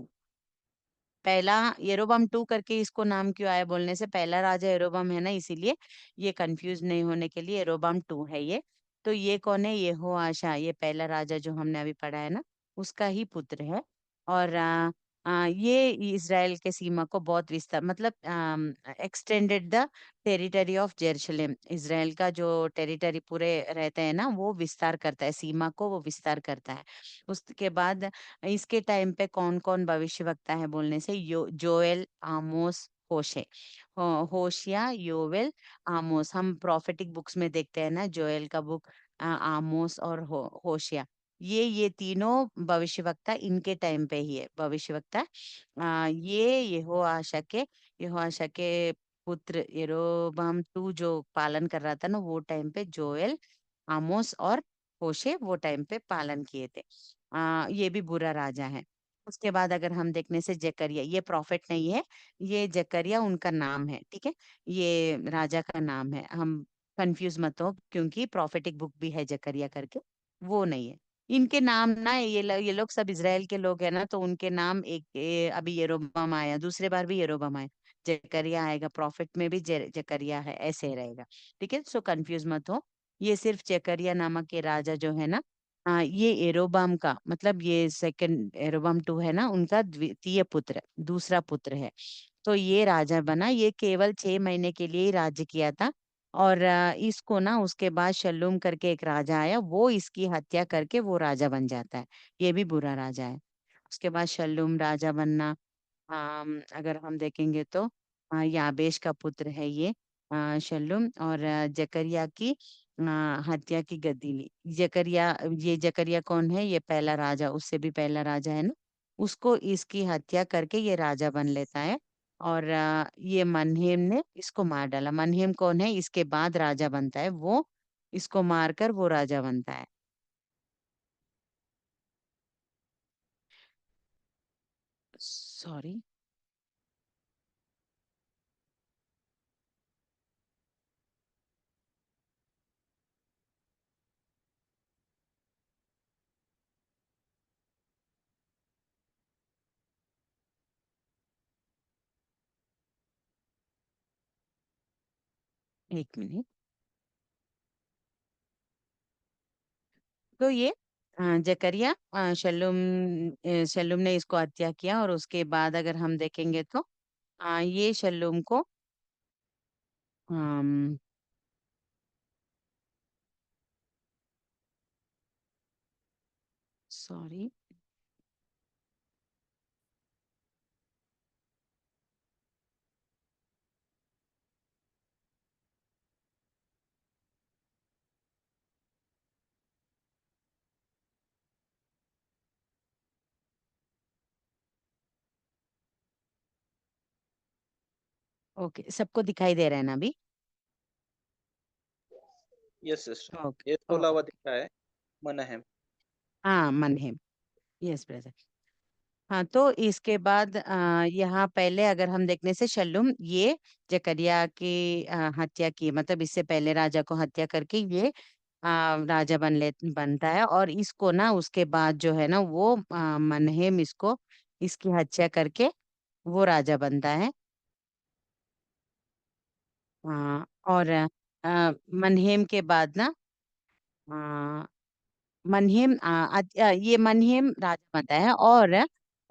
पहला यरोबम 2 करके इसको नाम क्यों आया बोलने से, पहला राजा यरोबम है ना, इसीलिए ये कंफ्यूज नहीं होने के लिए यरोबम 2 है ये। तो ये कौन है, यहोआशा, ये पहला राजा जो हमने अभी पढ़ा है ना, उसका ही पुत्र है। और ये इज़राइल के सीमा को बहुत विस्तार, मतलब extended the territory of Jerusalem, Israel का जो टेरिटरी पूरे रहते हैं ना, वो विस्तार करता है, सीमा को वो विस्तार करता है। उसके बाद इसके टाइम पे कौन कौन भविष्यवक्ता है बोलने से, जोएल, आमोस, होशे, होशिया, योवेल, आमोस। हम प्रोफेटिक बुक्स में देखते हैं ना, जोएल का बुक, आमोस और होशिया, ये तीनों भविष्यवक्ता इनके टाइम पे ही है भविष्यवक्ता। ये यहोआशा के पुत्र यरोबाम 2 जो पालन कर रहा था ना, वो टाइम पे जोएल, आमोस और होशे वो टाइम पे पालन किए थे। ये भी बुरा राजा है। उसके बाद अगर हम देखने से जकरिया, ये प्रॉफिट नहीं है, ये जकरिया उनका नाम है, ठीक है, ये राजा का नाम है। हम कंफ्यूज मत हो, क्योंकि प्रॉफिटिक बुक भी है जकरिया करके, वो नहीं है। इनके नाम ना, ये लोग सब इज़राइल के लोग हैं ना, तो उनके नाम अभी यरोबाम आया, दूसरे बार भी यरोबाम आया, जकरिया आएगा, प्रॉफिट में भी जकरिया है, ऐसे रहेगा। ठीक है, सो कंफ्यूज मत हो। ये सिर्फ जकरिया नामक के राजा जो है ना, ये एरोबाम का, मतलब ये सेकंड एरोबाम 2 है ना, उनका द्वितीय पुत्र, दूसरा पुत्र है। तो ये राजा बना, ये केवल 6 महीने के लिए ही राज्य किया था। और इसको ना उसके बाद शल्लूम करके एक राजा आया, वो इसकी हत्या करके वो राजा बन जाता है। ये भी बुरा राजा है। उसके बाद शल्लूम राजा बनना, अगर हम देखेंगे तो याबेश का पुत्र है ये शल्लुम, और जकरिया की हत्या की गद्दी ली। जकरिया कौन है, ये पहला राजा, उससे भी पहला राजा है ना, उसको इसकी हत्या करके ये राजा बन लेता है। और ये मनहेम ने इसको मार डाला। मनहेम कौन है, इसके बाद राजा बनता है वो, इसको मारकर वो राजा बनता है। Sorry, 1 minute. तो ये जकरिया, शल्लूम ने इसको हत्या किया, और उसके बाद अगर हम देखेंगे तो ये शल्लूम को, सॉरी, ओके, सबको दिखाई दे रहा है ना अभी? यस सिस्टर, ओके, ये खोला हुआ ओके। दिख रहा है। मनाहेम। हाँ, मनहेम, यस ब्रदर। हाँ, तो इसके बाद यहाँ पहले अगर हम देखने से, शल्लुम ये जकरिया की हत्या की, मतलब इससे पहले राजा को हत्या करके ये राजा बनता है। और इसको ना उसके बाद जो है ना, वो मनहेम इसको, इसकी हत्या करके वो राजा बनता है। और मनहेम के बाद ना, आ, ये मनहेम राजा बनता है। और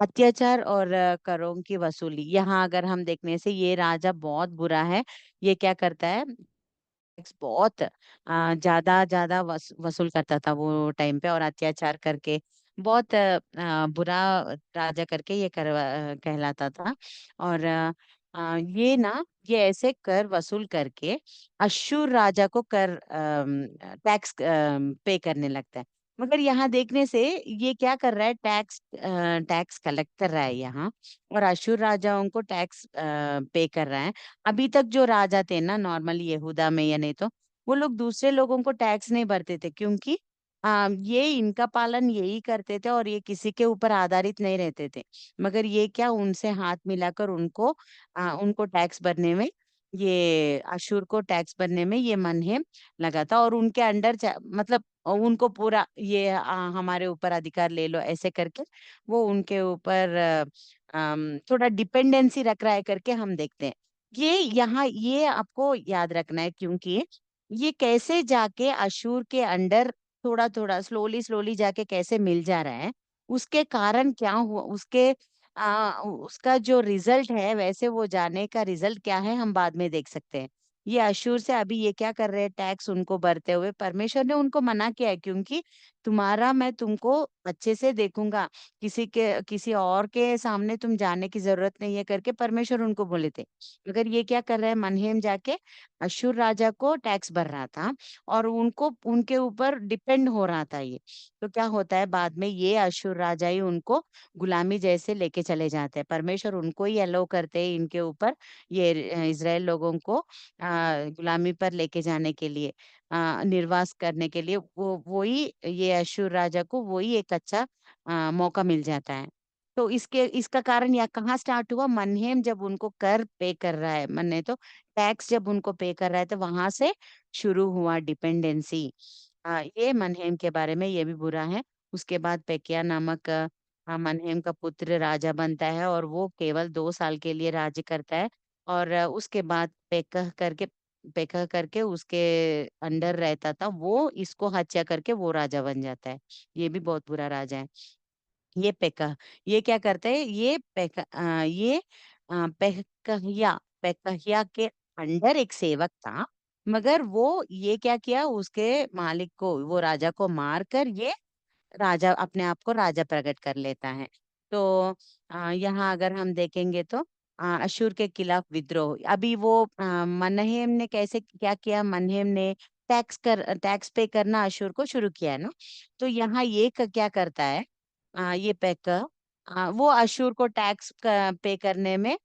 अत्याचार और करों की वसूली, यहाँ अगर हम देखने से ये राजा बहुत बुरा है। ये क्या करता है, टैक्स बहुत ज्यादा ज्यादा वसूल करता था वो टाइम पे, और अत्याचार करके बहुत बुरा राजा करके ये कहलाता था। और ये ना, ये ऐसे कर वसूल करके अश्शूर राजा को कर टैक्स पे करने लगता है। मगर यहाँ देखने से ये क्या कर रहा है, टैक्स कलेक्ट कर रहा है यहाँ, और अश्शूर राजाओं को टैक्स पे कर रहा है। अभी तक जो राजा थे ना, नॉर्मली यहूदा में या नहीं, तो वो लोग दूसरे लोगों को टैक्स नहीं भरते थे, क्योंकि ये इनका पालन यही करते थे और ये किसी के ऊपर आधारित नहीं रहते थे। मगर ये क्या उनसे हाथ मिलाकर उनको टैक्स भरने में, ये अशूर को टैक्स भरने में ये मनहेम लगा था और उनके अंडर मतलब उनको पूरा ये हमारे ऊपर अधिकार ले लो ऐसे करके वो उनके ऊपर थोड़ा डिपेंडेंसी रख रहा है करके हम देखते हैं। ये आपको याद रखना है क्योंकि ये कैसे जाके अशूर के अंडर थोड़ा थोड़ा स्लोली स्लोली जाके कैसे मिल जा रहा है, उसके कारण क्या हुआ, उसका जो रिजल्ट है वैसे वो जाने का रिजल्ट क्या है हम बाद में देख सकते हैं। ये अशूर से अभी ये क्या कर रहे हैं, टैक्स उनको भरते हुए परमेश्वर ने उनको मना किया है क्योंकि तुम्हारा मैं तुमको अच्छे से देखूंगा, किसी और के सामने तुम जाने की जरूरत नहीं है करके परमेश्वर उनको बोले थे। मगर ये क्या कर रहे हैं, मनहेम जाके अशूर राजा को टैक्स भर रहा था और उनको उनके ऊपर डिपेंड हो रहा था ये। तो क्या होता है बाद में ये अशूर राजा ही उनको गुलामी जैसे लेके चले जाते हैं, परमेश्वर उनको ही अलो करते हैं इनके ऊपर, ये इजराइल लोगों को गुलामी पर लेके जाने के लिए, निर्वास करने के लिए वो ही ये अशूर राजा को वही एक अच्छा मौका मिल जाता है। तो इसका कारण या कहाँ स्टार्ट हुआ, मनहेम जब उनको कर पे कर रहा है, मन नहीं तो टैक्स जब उनको पे कर रहा है तो वहां से शुरू हुआ डिपेंडेंसी। ये मनहेम के बारे में ये भी बुरा है। उसके बाद पेकिया नामक मनहेम का पुत्र राजा बनता है और वो केवल 2 साल के लिए राज्य करता है और उसके बाद पेकह करके उसके अंडर रहता था वो इसको हत्या करके वो राजा बन जाता है। ये भी बहुत बुरा राजा है। ये पेकह, ये क्या करते हैं, पेकहिया के अंडर एक सेवक था, मगर वो ये क्या किया, उसके मालिक को, वो राजा को मार कर ये राजा अपने आप को राजा प्रकट कर लेता है। तो यहाँ अगर हम देखेंगे तो अशूर के खिलाफ विद्रोह, अभी वो मनहेम ने कैसे क्या किया, मनहेम ने टैक्स पे करना अशूर को शुरू किया है ना। तो यहाँ ये क्या करता है, ये पैकर वो अशूर को टैक्स पे करने में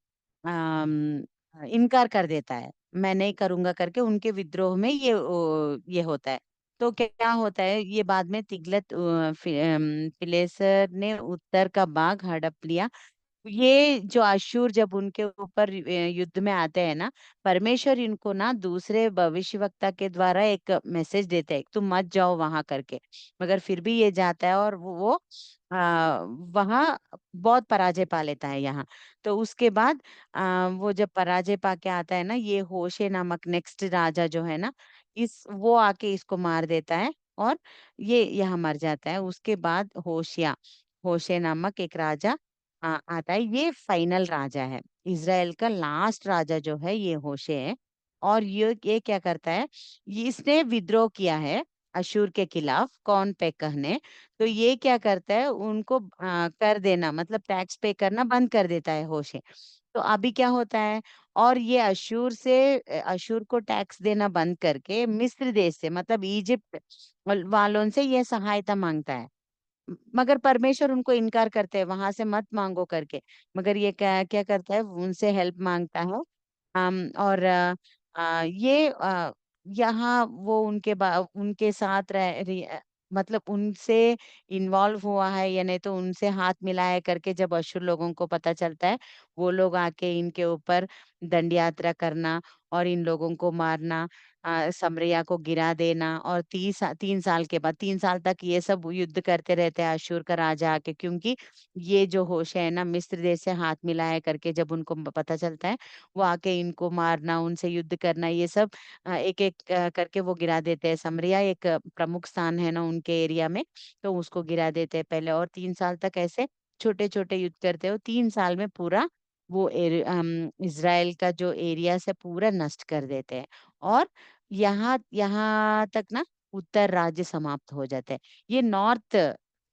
इनकार कर देता है, मैं नहीं करूंगा करके उनके विद्रोह में ये होता है। तो क्या होता है, ये बाद में पिलेसर ने उत्तर का बाग हड़प लिया। ये जो अशूर जब उनके ऊपर युद्ध में आते हैं ना, परमेश्वर इनको ना दूसरे भविष्यवक्ता के द्वारा एक मैसेज देते हैं, तुम मत जाओ वहां करके, मगर फिर भी ये जाता है और वो वहां बहुत पराजय पा लेता है यहाँ। तो उसके बाद वो जब पराजय पा के आता है ना, ये होशे नामक नेक्स्ट राजा जो है ना, इस वो आके इसको मार देता है और ये यहाँ मर जाता है। उसके बाद होशे नामक एक राजा आता है, ये फाइनल राजा है, इज़राइल का लास्ट राजा जो है ये होशे है। और ये क्या करता है, ये इसने विद्रोह किया है अशूर के खिलाफ, कौन पेकह ने। तो ये क्या करता है, उनको कर देना मतलब टैक्स पे करना बंद कर देता है होशे। तो अभी क्या होता है, और ये अशूर को टैक्स देना बंद करके मिस्र देश से मतलब इजिप्ट वालों से ये सहायता मांगता है। मगर परमेश्वर उनको इनकार करते हैं, वहां से मत मांगो करके। मगर ये क्या क्या करता है, उनसे हेल्प मांगता है। और यहाँ वो उनके साथ मतलब उनसे इन्वॉल्व हुआ है या नहीं तो उनसे हाथ मिलाया करके जब अशुर लोगों को पता चलता है, वो लोग आके इनके ऊपर दंड यात्रा करना और इन लोगों को मारना, समरिया को गिरा देना। और 3 साल के बाद 3 साल तक ये सब युद्ध करते रहते हैं अशूर का राजा आके, क्योंकि ये जो होशे है ना मिस्र देश से हाथ मिलाया करके जब उनको पता चलता है, वो आके इनको मारना, उनसे युद्ध करना, ये सब एक एक करके वो गिरा देते हैं। समरिया एक प्रमुख स्थान है ना उनके एरिया में, तो उसको गिरा देते हैं पहले, और 3 साल तक ऐसे छोटे छोटे युद्ध करते हो। 3 साल में पूरा इज़राइल का जो एरिया से पूरा नष्ट कर देते हैं। और यहाँ यहाँ तक ना उत्तर राज्य समाप्त हो जाते हैं। ये नॉर्थ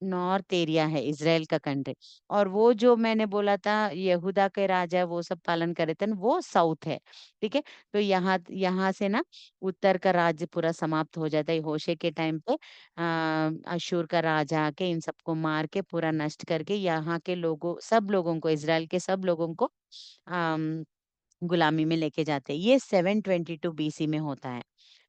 नॉर्थ एरिया है इज़राइल का कंट्री। और वो जो मैंने बोला था यहूदा के राजा वो सब पालन करे थे ना, वो साउथ है। ठीक है। तो यहाँ यहाँ से ना उत्तर का राज्य पूरा समाप्त हो जाता है होशे के टाइम पे। अशूर का राजा आके इन सबको मार के पूरा नष्ट करके यहाँ के सब लोगों को, इज़राइल के सब लोगों को गुलामी में लेके जाते हैं। ये 722 BC में होता है।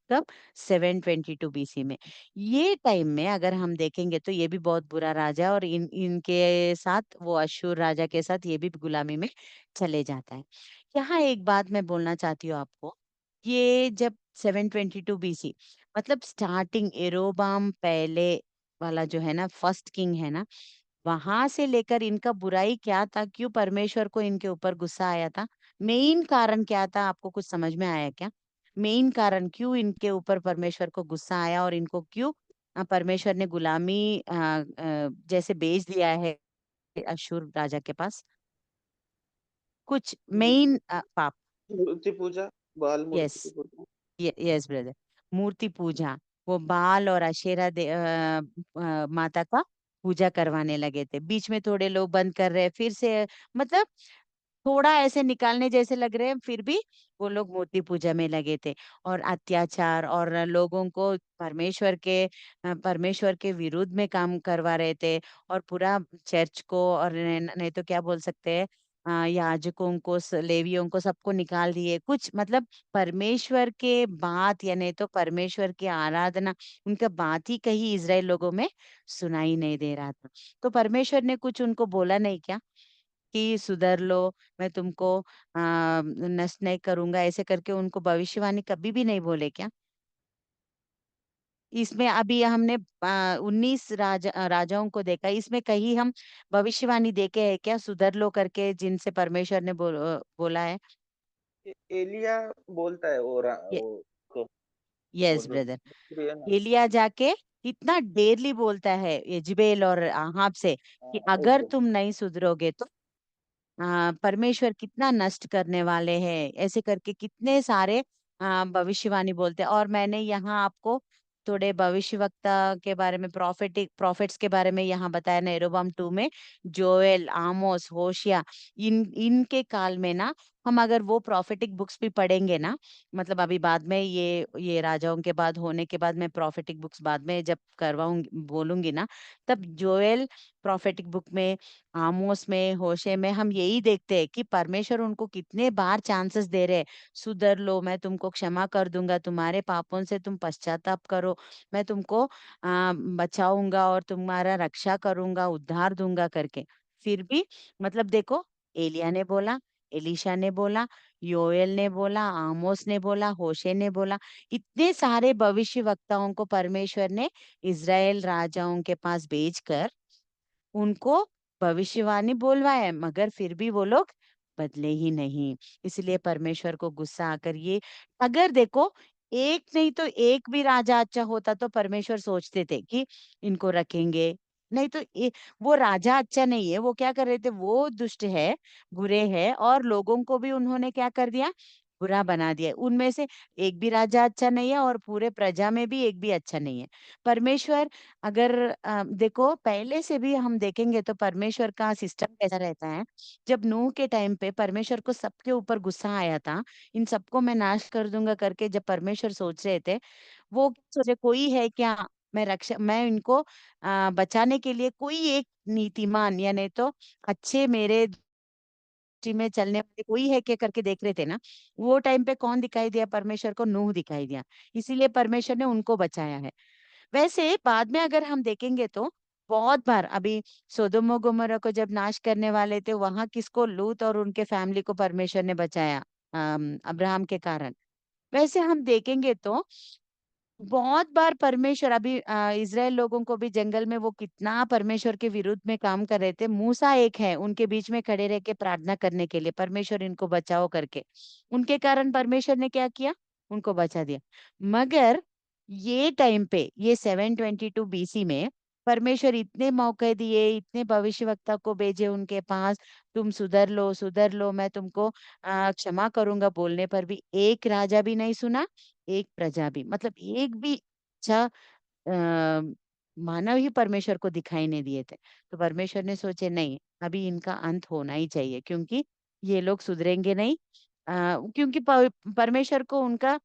कब? 722 बीसी में। ये टाइम में अगर हम देखेंगे तो ये भी बहुत बुरा राजा है, और इनके साथ वो अशूर राजा के साथ ये भी गुलामी में चले जाता है। यहाँ एक बात मैं बोलना चाहती हूँ आपको, ये जब 722 बीसी, मतलब स्टार्टिंग एरोबाम पहले वाला जो है ना, फर्स्ट किंग है ना, वहां से लेकर इनका बुराई क्या था, क्यों परमेश्वर को इनके ऊपर गुस्सा आया था, मेन कारण क्या था, आपको कुछ समझ में आया क्या? मेन कारण क्यों इनके ऊपर परमेश्वर को गुस्सा आया, और इनको क्यों परमेश्वर ने गुलामी जैसे बेच दिया है अशुर राजा के पास? कुछ मेन पाप। मूर्ति पूजा, बाल यस, मूर्ति की पूजा। Yes brother. मूर्ति पूजा, वो बाल और अशेरा माता का पूजा करवाने लगे थे। बीच में थोड़े लोग बंद कर रहे हैं, फिर से मतलब थोड़ा ऐसे निकालने जैसे लग रहे हैं, फिर भी वो लोग मूर्ति पूजा में लगे थे, और अत्याचार, और लोगों को परमेश्वर के विरुद्ध में काम करवा रहे थे, और पूरा चर्च को, और नहीं तो क्या बोल सकते हैं, याजकों को, लेवियों को, सबको निकाल दिए, कुछ मतलब परमेश्वर के बात, या नहीं तो परमेश्वर की आराधना, उनका बात ही कहीं इजराइल लोगों में सुनाई नहीं दे रहा था। तो परमेश्वर ने कुछ उनको बोला नहीं क्या, कि सुधर लो, मैं तुमको नष्ट नहीं करूंगा, ऐसे करके उनको भविष्यवाणी कभी भी नहीं बोले क्या? इसमें अभी हमने 19 राजाओं को देखा, इसमें कहीं हम भविष्यवाणी देखे है क्या, सुधर लो करके, जिनसे परमेश्वर ने बोला है? एलिया बोलता है ये, वो को, वो यस जो ब्रदर। मिस्त्री है ना। एलिया जाके इतना डेरली बोलता है यजेबेल और आहाब से, कि हाँ, अगर एकदम। तुम नहीं सुधरोगे तो परमेश्वर कितना नष्ट करने वाले हैं, ऐसे करके कितने सारे भविष्यवाणी बोलते हैं। और मैंने यहाँ आपको थोड़े भविष्यवक्ता के बारे में, प्रॉफिट्स के बारे में यहाँ बताया ना, यरोबाम 2 में जोएल, आमोस, होशिया, इनके काल में ना, हम अगर वो प्रॉफिटिक बुक्स भी पढ़ेंगे ना, मतलब अभी बाद में ये राजाओं के बाद होने के बाद मैं प्रॉफिटिक बुक्स बाद में जब करवाऊंगी, बोलूंगी ना, तब जोएल प्रॉफिटिक बुक में, आमोस में, होशे में हम यही देखते हैं कि परमेश्वर उनको कितने बार चांसेस दे रहे हैं, सुधर लो, मैं तुमको क्षमा कर दूंगा, तुम्हारे पापों से तुम पश्चाताप करो, मैं तुमको बचाऊंगा और तुम्हारा रक्षा करूंगा, उद्धार दूंगा करके। फिर भी मतलब देखो, एलिया ने बोला, एलिशा ने बोला, योएल ने बोला, आमोस ने बोला, होशे ने बोला, इतने सारे भविष्य वक्ताओं को परमेश्वर ने इज़राइल राजाओं के पास भेजकर उनको भविष्यवाणी बुलवाया, मगर फिर भी वो लोग बदले ही नहीं। इसलिए परमेश्वर को गुस्सा आकर ये, अगर देखो, एक नहीं तो एक भी राजा अच्छा होता तो परमेश्वर सोचते थे कि इनको रखेंगे, नहीं तो वो राजा अच्छा नहीं है, वो क्या कर रहे थे, वो दुष्ट है, बुरे हैं, और लोगों को भी उन्होंने क्या कर दिया, बुरा बना दिया। उनमें से एक भी राजा अच्छा नहीं है, और पूरे प्रजा में भी एक भी अच्छा नहीं है। परमेश्वर, अगर देखो पहले से भी हम देखेंगे तो परमेश्वर का सिस्टम कैसा रहता है। जब नूह के टाइम पे परमेश्वर को सबके ऊपर गुस्सा आया था, इन सबको मैं नाश कर दूंगा करके, जब परमेश्वर सोच रहे थे, वो सोचे कोई है क्या, मैं इनको बचाने के लिए कोई एक नीतिमान, या नहीं तो अच्छे मेरे दृष्टि में चलने वाले कोई है क्या करके देख रहे थे ना, वो टाइम पे कौन दिखाई दिया परमेश्वर को? नूह दिखाई दिया। इसीलिए परमेश्वर ने उनको बचाया है। वैसे बाद में अगर हम देखेंगे तो बहुत बार, अभी सोदोम और गोमोरा को जब नाश करने वाले थे, वहां किसको? लूत और उनके फैमिली को परमेश्वर ने बचाया, अब्राहम के कारण। वैसे हम देखेंगे तो बहुत बार परमेश्वर, अभी इजराइल लोगों को भी जंगल में वो कितना परमेश्वर के विरुद्ध में काम कर रहे थे, मूसा एक है उनके बीच में खड़े रह के प्रार्थना करने के लिए, परमेश्वर इनको बचाओ करके, उनके कारण परमेश्वर ने क्या किया, उनको बचा दिया। मगर ये टाइम पे, ये 722 बीसी में परमेश्वर इतने मौके दिए, इतने भविष्यवक्ता को भेजे उनके पास, तुम सुधर लो, मैं तुमको क्षमा करूंगा, बोलने पर भी एक राजा भी नहीं सुना, एक प्रजा भी, मतलब एक भी अच्छा मानव ही परमेश्वर को दिखाई नहीं दिए थे। तो परमेश्वर ने सोचे नहीं, अभी इनका अंत होना ही चाहिए, क्योंकि ये लोग सुधरेंगे नहीं। क्योंकि परमेश्वर को उनका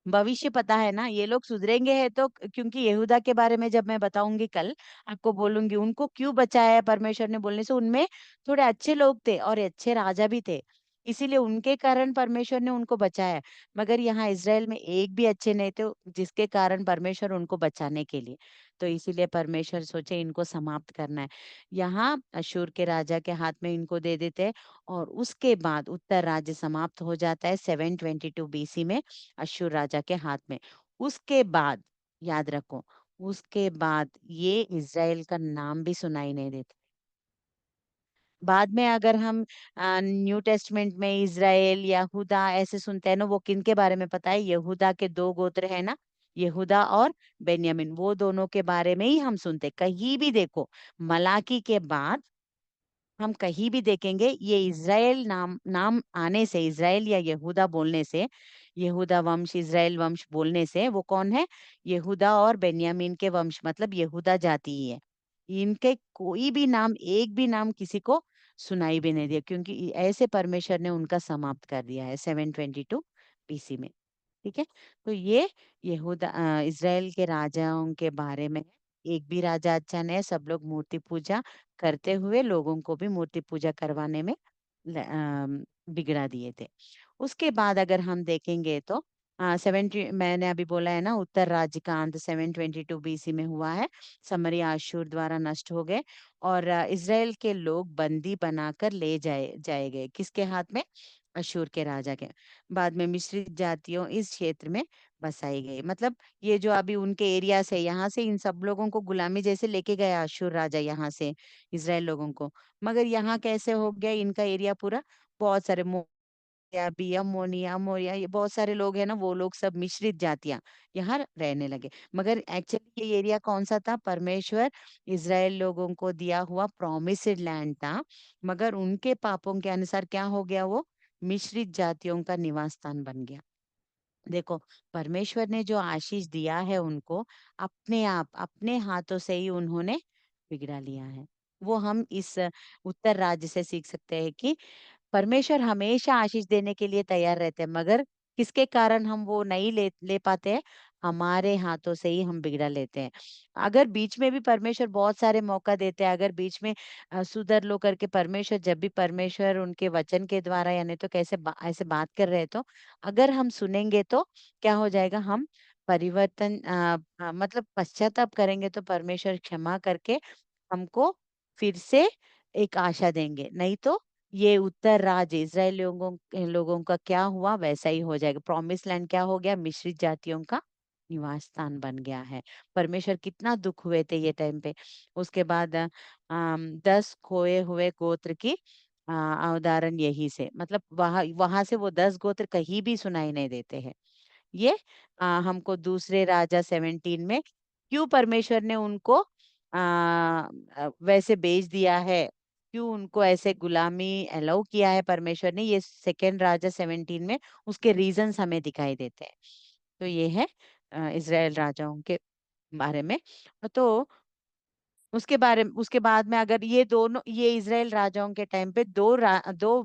भविष्य पता है ना, ये लोग सुधरेंगे है तो, क्योंकि यहूदा के बारे में जब मैं बताऊंगी कल, आपको बोलूंगी उनको क्यों बचाया है परमेश्वर ने बोलने से, उनमें थोड़े अच्छे लोग थे और अच्छे राजा भी थे। इसीलिए उनके कारण परमेश्वर ने उनको बचाया। मगर यहाँ इज़राइल में एक भी अच्छे नहीं थे, जिसके कारण परमेश्वर उनको बचाने के लिए। तो इसीलिए परमेश्वर सोचे इनको समाप्त करना है। यहाँ अश्शूर के राजा के हाथ में इनको दे देते हैं और उसके बाद उत्तर राज्य समाप्त हो जाता है 722 बीसी में अश्शूर राजा के हाथ में। उसके बाद याद रखो, उसके बाद ये इज़राइल का नाम भी सुनाई नहीं देता। बाद में अगर हम न्यू टेस्टमेंट में इज़राइल, यहूदा ऐसे सुनते हैं ना, वो किनके बारे में पता है? यहूदा के 2 गोत्र है ना, यहूदा और बेन्यामीन, वो दोनों के बारे में ही हम सुनते हैं। कहीं भी देखो, मलाकी के बाद हम कहीं भी देखेंगे ये इज़राइल नाम नाम आने से, इज़राइल या यहूदा बोलने से, यहूदा वंश, इज़राइल वंश बोलने से वो कौन है? यहूदा और बेन्यामीन के वंश, मतलब यहूदा जाति ही है। इनके कोई भी नाम, एक भी नाम किसी को सुनाई भी नहीं दिया, क्योंकि ऐसे परमेश्वर ने उनका समाप्त कर दिया है 722 बीसी में। ठीक है? तो ये इज़राइल के राजाओं के बारे में है। एक भी राजा अच्छा नहीं है, सब लोग मूर्ति पूजा करते हुए लोगों को भी मूर्ति पूजा करवाने में बिगड़ा दिए थे। उसके बाद अगर हम देखेंगे तो 70 मैंने अभी बोला है ना, उत्तर राज्य का अंत 722 बीसी में हुआ है। समरिया अश्शूर द्वारा नष्ट हो गए और इज़राइल के लोग बंदी बनाकर ले जाए गए। किसके हाथ में? अश्शूर के राजा के। बाद में मिश्रित जातियों इस क्षेत्र में बसाई गई। मतलब ये जो अभी उनके एरिया से, यहाँ से इन सब लोगों को गुलामी जैसे लेके गया अश्शूर राजा यहाँ से इज़राइल लोगों को। मगर यहाँ कैसे हो गया इनका एरिया पूरा? बहुत सारे मोयाबी, अम्मोनी, अमोरिया, ये बहुत सारे लोग हैं ना, वो लोग सब मिश्रित जातियाँ यहाँ रहने लगे। मगर एक्चुअली ये एरिया कौन-सा था? परमेश्वर इज़राइल लोगों को दिया हुआ प्रॉमिस्ड लैंड था। मगर उनके पापों के अनुसार क्या हो गया वो? मिश्रित जातियों का निवास स्थान बन गया। देखो, परमेश्वर ने जो आशीष दिया है उनको, अपने आप, अपने हाथों से ही उन्होंने बिगड़ा लिया है। वो हम इस उत्तर राज्य से सीख सकते हैं कि परमेश्वर हमेशा आशीष देने के लिए तैयार रहते हैं, मगर किसके कारण हम वो नहीं ले ले पाते हैं? हमारे हाथों से ही हम बिगड़ा लेते हैं। अगर बीच में भी परमेश्वर बहुत सारे मौका देते हैं, अगर बीच में सुधर लो करके परमेश्वर, जब भी परमेश्वर उनके वचन के द्वारा या नहीं तो कैसे ऐसे बात कर रहे हैं, तो अगर हम सुनेंगे तो क्या हो जाएगा? हम परिवर्तन मतलब पश्चाताप करेंगे तो परमेश्वर क्षमा करके हमको फिर से एक आशा देंगे। नहीं तो ये उत्तर राज्य इज़राइल लोगों का क्या हुआ वैसा ही हो जाएगा। प्रॉमिस लैंड क्या हो गया? मिश्रित जातियों का निवास स्थान बन गया है। परमेश्वर कितना दुःख हुए थे ये टाइम पे। उसके बाद 10 खोए हुए गोत्र की अवधारण यही से, मतलब वहाँ वहाँ से वो 10 गोत्र कहीं भी सुनाई नहीं देते हैं। ये हमको दूसरे राजा 17 में क्यों परमेश्वर ने उनको वैसे बेच दिया है, क्यों उनको ऐसे गुलामी अलाउ किया है परमेश्वर ने, ये सेकंड राजा 17 में उसके रीजंस हमें दिखाई देते हैं। तो ये है इज़राइल राजाओं के बारे में। तो उसके बाद में अगर ये इज़राइल राजाओं के टाइम पे 2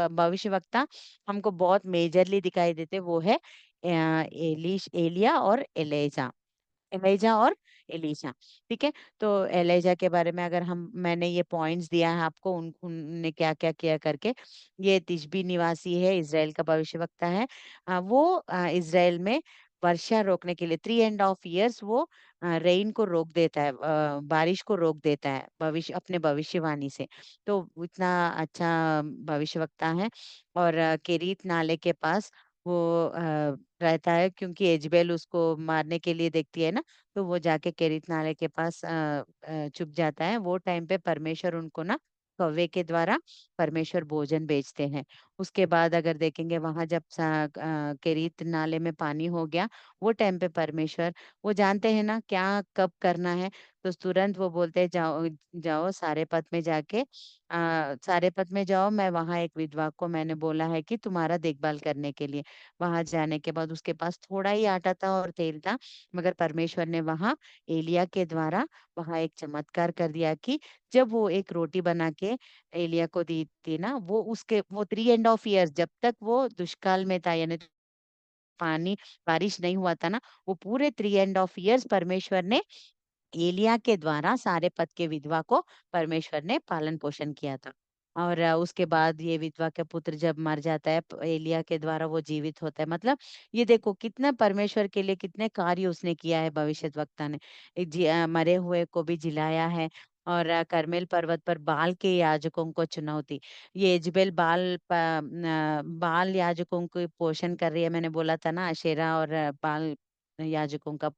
भविष्यवक्ता हमको बहुत मेजरली दिखाई देते, वो है एलिय्याह और एलीजा और एलीशा। ठीक है? तो एलीजा के बारे में अगर हम मैंने ये पॉइंट्स दिया है आपको, उनने क्या-क्या किया करके। ये तिशबी निवासी है, इज़राइल का भविष्यवक्ता है। वो इज़राइल में वर्षा रोकने के लिए 3 एंड हाफ इयर्स वो रेन को रोक देता है, बारिश को रोक देता है अपने भविष्यवाणी से। तो इतना अच्छा भविष्यवक्ता है और केरीत नाले के पास वो रहता है, क्योंकि एजबेल उसको मारने के लिए देखती है ना, तो वो जाके केरित नाले के पास छुप जाता है। वो टाइम पे परमेश्वर उनको ना कौवे के द्वारा परमेश्वर भोजन भेजते हैं। उसके बाद अगर देखेंगे वहाँ जब केरीत नाले में पानी हो गया, वो टाइम पे परमेश्वर वो जानते हैं ना क्या कब करना है, तो तुरंत वो बोलते हैं जाओ जाओ सारेपत में जाके सारेपत में जाओ, मैं वहाँ एक विधवा को मैंने बोला है कि तुम्हारा देखभाल करने के लिए। वहाँ जाने के बाद उसके पास थोड़ा ही आटा था और तेल था, मगर परमेश्वर ने वहाँ एलिय्याह के द्वारा वहाँ एक चमत्कार कर दिया कि जब वो एक रोटी बना के एलिय्याह को दी थी ना, वो 3 एंड हाफ ईयर्स जब तक वो दुष्काल में था, यानी पानी बारिश नहीं हुआ था ना, वो पूरे 3 एंड हाफ ईयर्स परमेश्वर ने एलिय्याह के द्वारा सारेपत के विधवा को परमेश्वर ने पालन-पोषण किया था। और उसके बाद ये विधवा का पुत्र जब मर जाता है एलिया के द्वारा वो जीवित होता है। मतलब ये देखो कितना परमेश्वर के लिए कितने कार्य उसने किया है भविष्यद्वक्ता ने। मरे हुए को भी जिलाया है। और कर्मेल पर्वत पर बाल के याजकों को चुनौती। ये इजबेल बाल याजकों को पोषण कर रही है। मैंने बोला था ना अशेरा और बाल याजकों का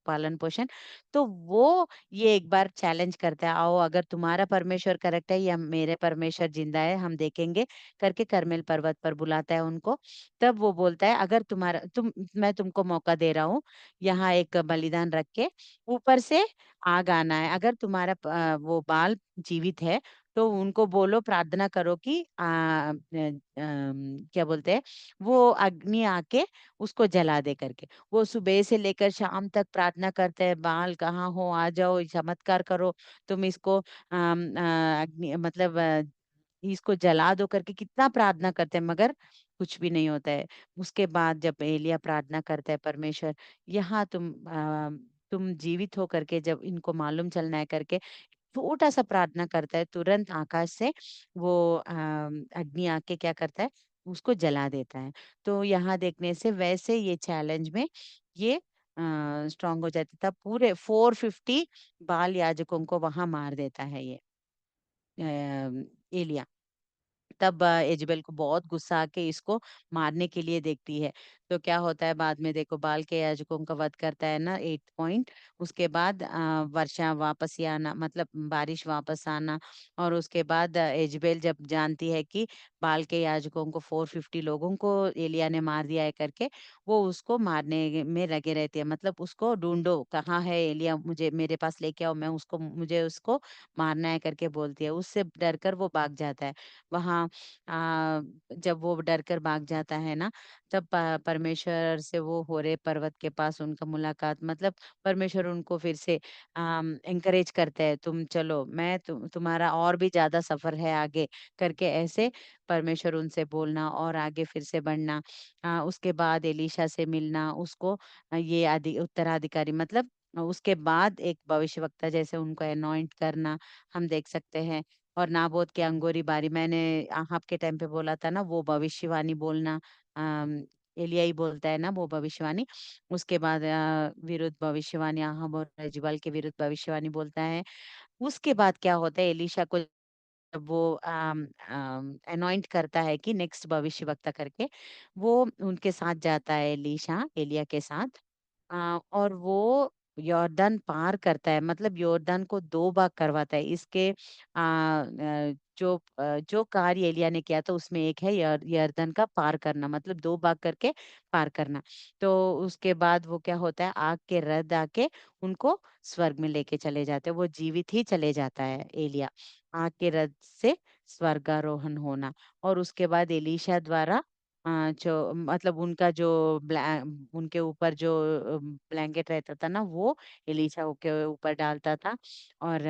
पालन पोषण। तो वो ये एक बार चैलेंज करता है, आओ अगर तुम्हारा परमेश्वर करेक्ट है या मेरे परमेश्वर जिंदा है हम देखेंगे, करके कर्मेल पर्वत पर बुलाता है उनको। तब वो बोलता है अगर तुम्हारा तुम मैं तुमको मौका दे रहा हूँ, यहाँ एक बलिदान रख के ऊपर से आग आना है। अगर तुम्हारा वो बाल जीवित है तो उनको बोलो, प्रार्थना करो कि क्या बोलते हैं, वो अग्नि आके उसको जला दे करके। वो सुबह से लेकर शाम तक प्रार्थना करते हैं, बाल कहाँ हो, आ जाओ, चमत्कार करो, तुम इसको अग्नि मतलब इसको जला दो करके कितना प्रार्थना करते हैं, मगर कुछ भी नहीं होता है। उसके बाद जब एलिया प्रार्थना करता है, परमेश्वर यहाँ तुम जीवित हो करके, जब इनको मालूम चलना है करके छोटा सा प्रार्थना करता है, तुरंत आकाश से वो अग्नि आके क्या करता है, उसको जला देता है। तो यहाँ देखने से वैसे ये चैलेंज में ये स्ट्रांग हो जाता था। पूरे 450 बाल याजकों को वहां मार देता है ये एलिया। तब इज़ेबेल को बहुत गुस्सा आके इसको मारने के लिए देखती है। तो क्या होता है बाद में देखो, बाल के याजकों का वध करता है ना 8 पॉइंट। उसके बाद वर्षा वापस ही आना, मतलब बारिश वापस आना। और उसके बाद इज़ेबेल जब जानती है कि बाल के याजकों को 450 लोगों को एलिय्याह ने मार दिया है करके, वो उसको मारने में लगे रहती है। मतलब उसको ढूँढो, कहाँ है एलिय्याह, मुझे मेरे पास लेके आओ, मुझे उसको मारना है करके बोलती है। उससे डरकर वो भाग जाता है। वहाँ जब वो डर कर भाग जाता है ना, तब परमेश्वर से वो होरे पर्वत के पास उनका मुलाकात, मतलब परमेश्वर उनको फिर से एनकरेज करते हैं, तुम चलो, मैं तुम्हारा और भी ज्यादा सफर है आगे करके, ऐसे परमेश्वर उनसे बोलना और आगे फिर से बढ़ना। उसके बाद एलीशा से मिलना, उसको ये उत्तराधिकारी, मतलब उसके बाद एक भविष्यवक्ता जैसे उनको अनॉइंट करना हम देख सकते हैं। और नाबोत की अंगूरी बारी, मैंने अहाब के टाइम पे बोला था ना, वो भविष्यवाणी बोलना, अम, एलिय्याह ही बोलता है ना वो भविष्यवाणी। उसके बाद विरुद्ध भविष्यवाणी, अहाब और यजेबेल के विरुद्ध भविष्यवाणी बोलता है। उसके बाद क्या होता है, एलीशा को जब वो अनॉइंट करता है कि नेक्स्ट भविष्यवक्ता करके, वो उनके साथ जाता है एलीशा, एलिय्याह के साथ। और वो यॉर्दन पार करता है, मतलब यॉर्दन को 2 भाग करवाता है। इसके जो कार्य एलिय्याह ने किया था उसमें एक है यरदन का पार करना, मतलब 2 भाग करके पार करना। तो उसके बाद वो क्या होता है, आग के रथ आके उनको स्वर्ग में लेके चले जाते हैं। वो जीवित ही चले जाता है एलिय्याह, आग के रथ से स्वर्गारोहण होना। और उसके बाद एलीशा द्वारा जो मतलब उनका जो उनके ऊपर जो ब्लैंकेट रहता था ना, वो एलीशा के ऊपर डालता था। और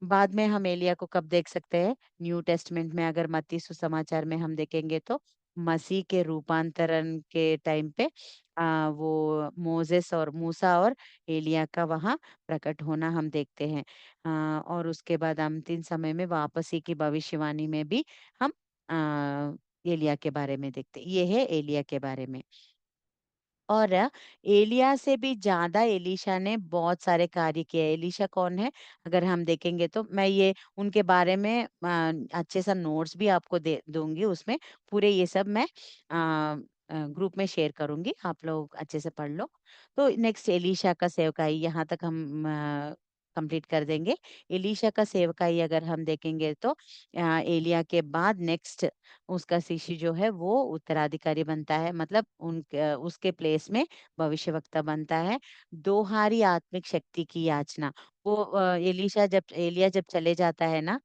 बाद में हम एलिय्याह को कब देख सकते हैं, न्यू टेस्टमेंट में अगर मत्ती सुसमाचार में हम देखेंगे तो मसीह के रूपांतरण के टाइम पे वो मोसेस और मूसा और एलिय्याह का वहाँ प्रकट होना हम देखते हैं। और उसके बाद अंतिम समय में वापसी की भविष्यवाणी में भी हम एलिय्याह के बारे में देखते हैं। ये है एलिय्याह के बारे में। और एलिय्याह से भी ज़्यादा एलीशा ने बहुत सारे कार्य किए। एलीशा कौन है? अगर हम देखेंगे तो मैं ये उनके बारे में अच्छे सा नोट्स भी आपको दे दूँगी, उसमें पूरे ये सब मैं ग्रुप में शेयर करूँगी, आप लोग अच्छे से पढ़ लो। तो नेक्स्ट एलीशा का सेवकाई, यहाँ तक हम कंप्लीट कर देंगे। एलीशा का सेवकाई अगर हम देखेंगे तो एलिय्याह के बाद नेक्स्ट उसका शिष्य जो है वो उत्तराधिकारी बनता है, मतलब उसके प्लेस में भविष्यवक्ता बनता है। दोहारी आत्मिक शक्ति की याचना, वो एलिय्याह जब चले जाता है ना,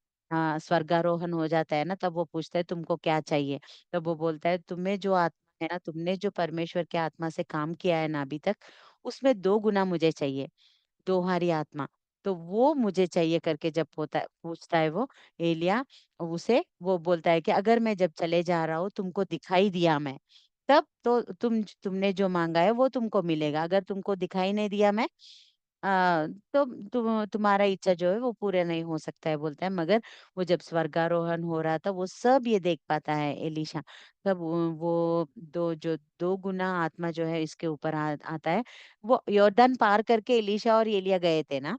स्वर्गारोहण हो जाता है ना, तब वो पूछता है तुमको क्या चाहिए? तब वो बोलता है तुम्हें जो आत्मा है ना, तुमने जो परमेश्वर के आत्मा से काम किया है ना अभी तक, उसमें 2 गुना मुझे चाहिए। दोहारी आत्मा, तो वो मुझे चाहिए करके जब पूछता है वो एलिय्याह, उसे वो बोलता है कि अगर मैं जब चले जा रहा हूँ तुमको दिखाई दिया मैं, तब तो तुमने जो मांगा है वो तुमको मिलेगा। अगर तुमको दिखाई नहीं दिया मैं, तो तुम्हारा इच्छा जो है वो पूरा नहीं हो सकता है बोलता है, मगर वो जब स्वर्गारोहण हो रहा था वो सब ये देख पाता है एलिशा। तब वो दो गुना आत्मा जो है इसके ऊपर आता है। वो यॉर्दन पार करके एलिशा और एलिया गए थे ना,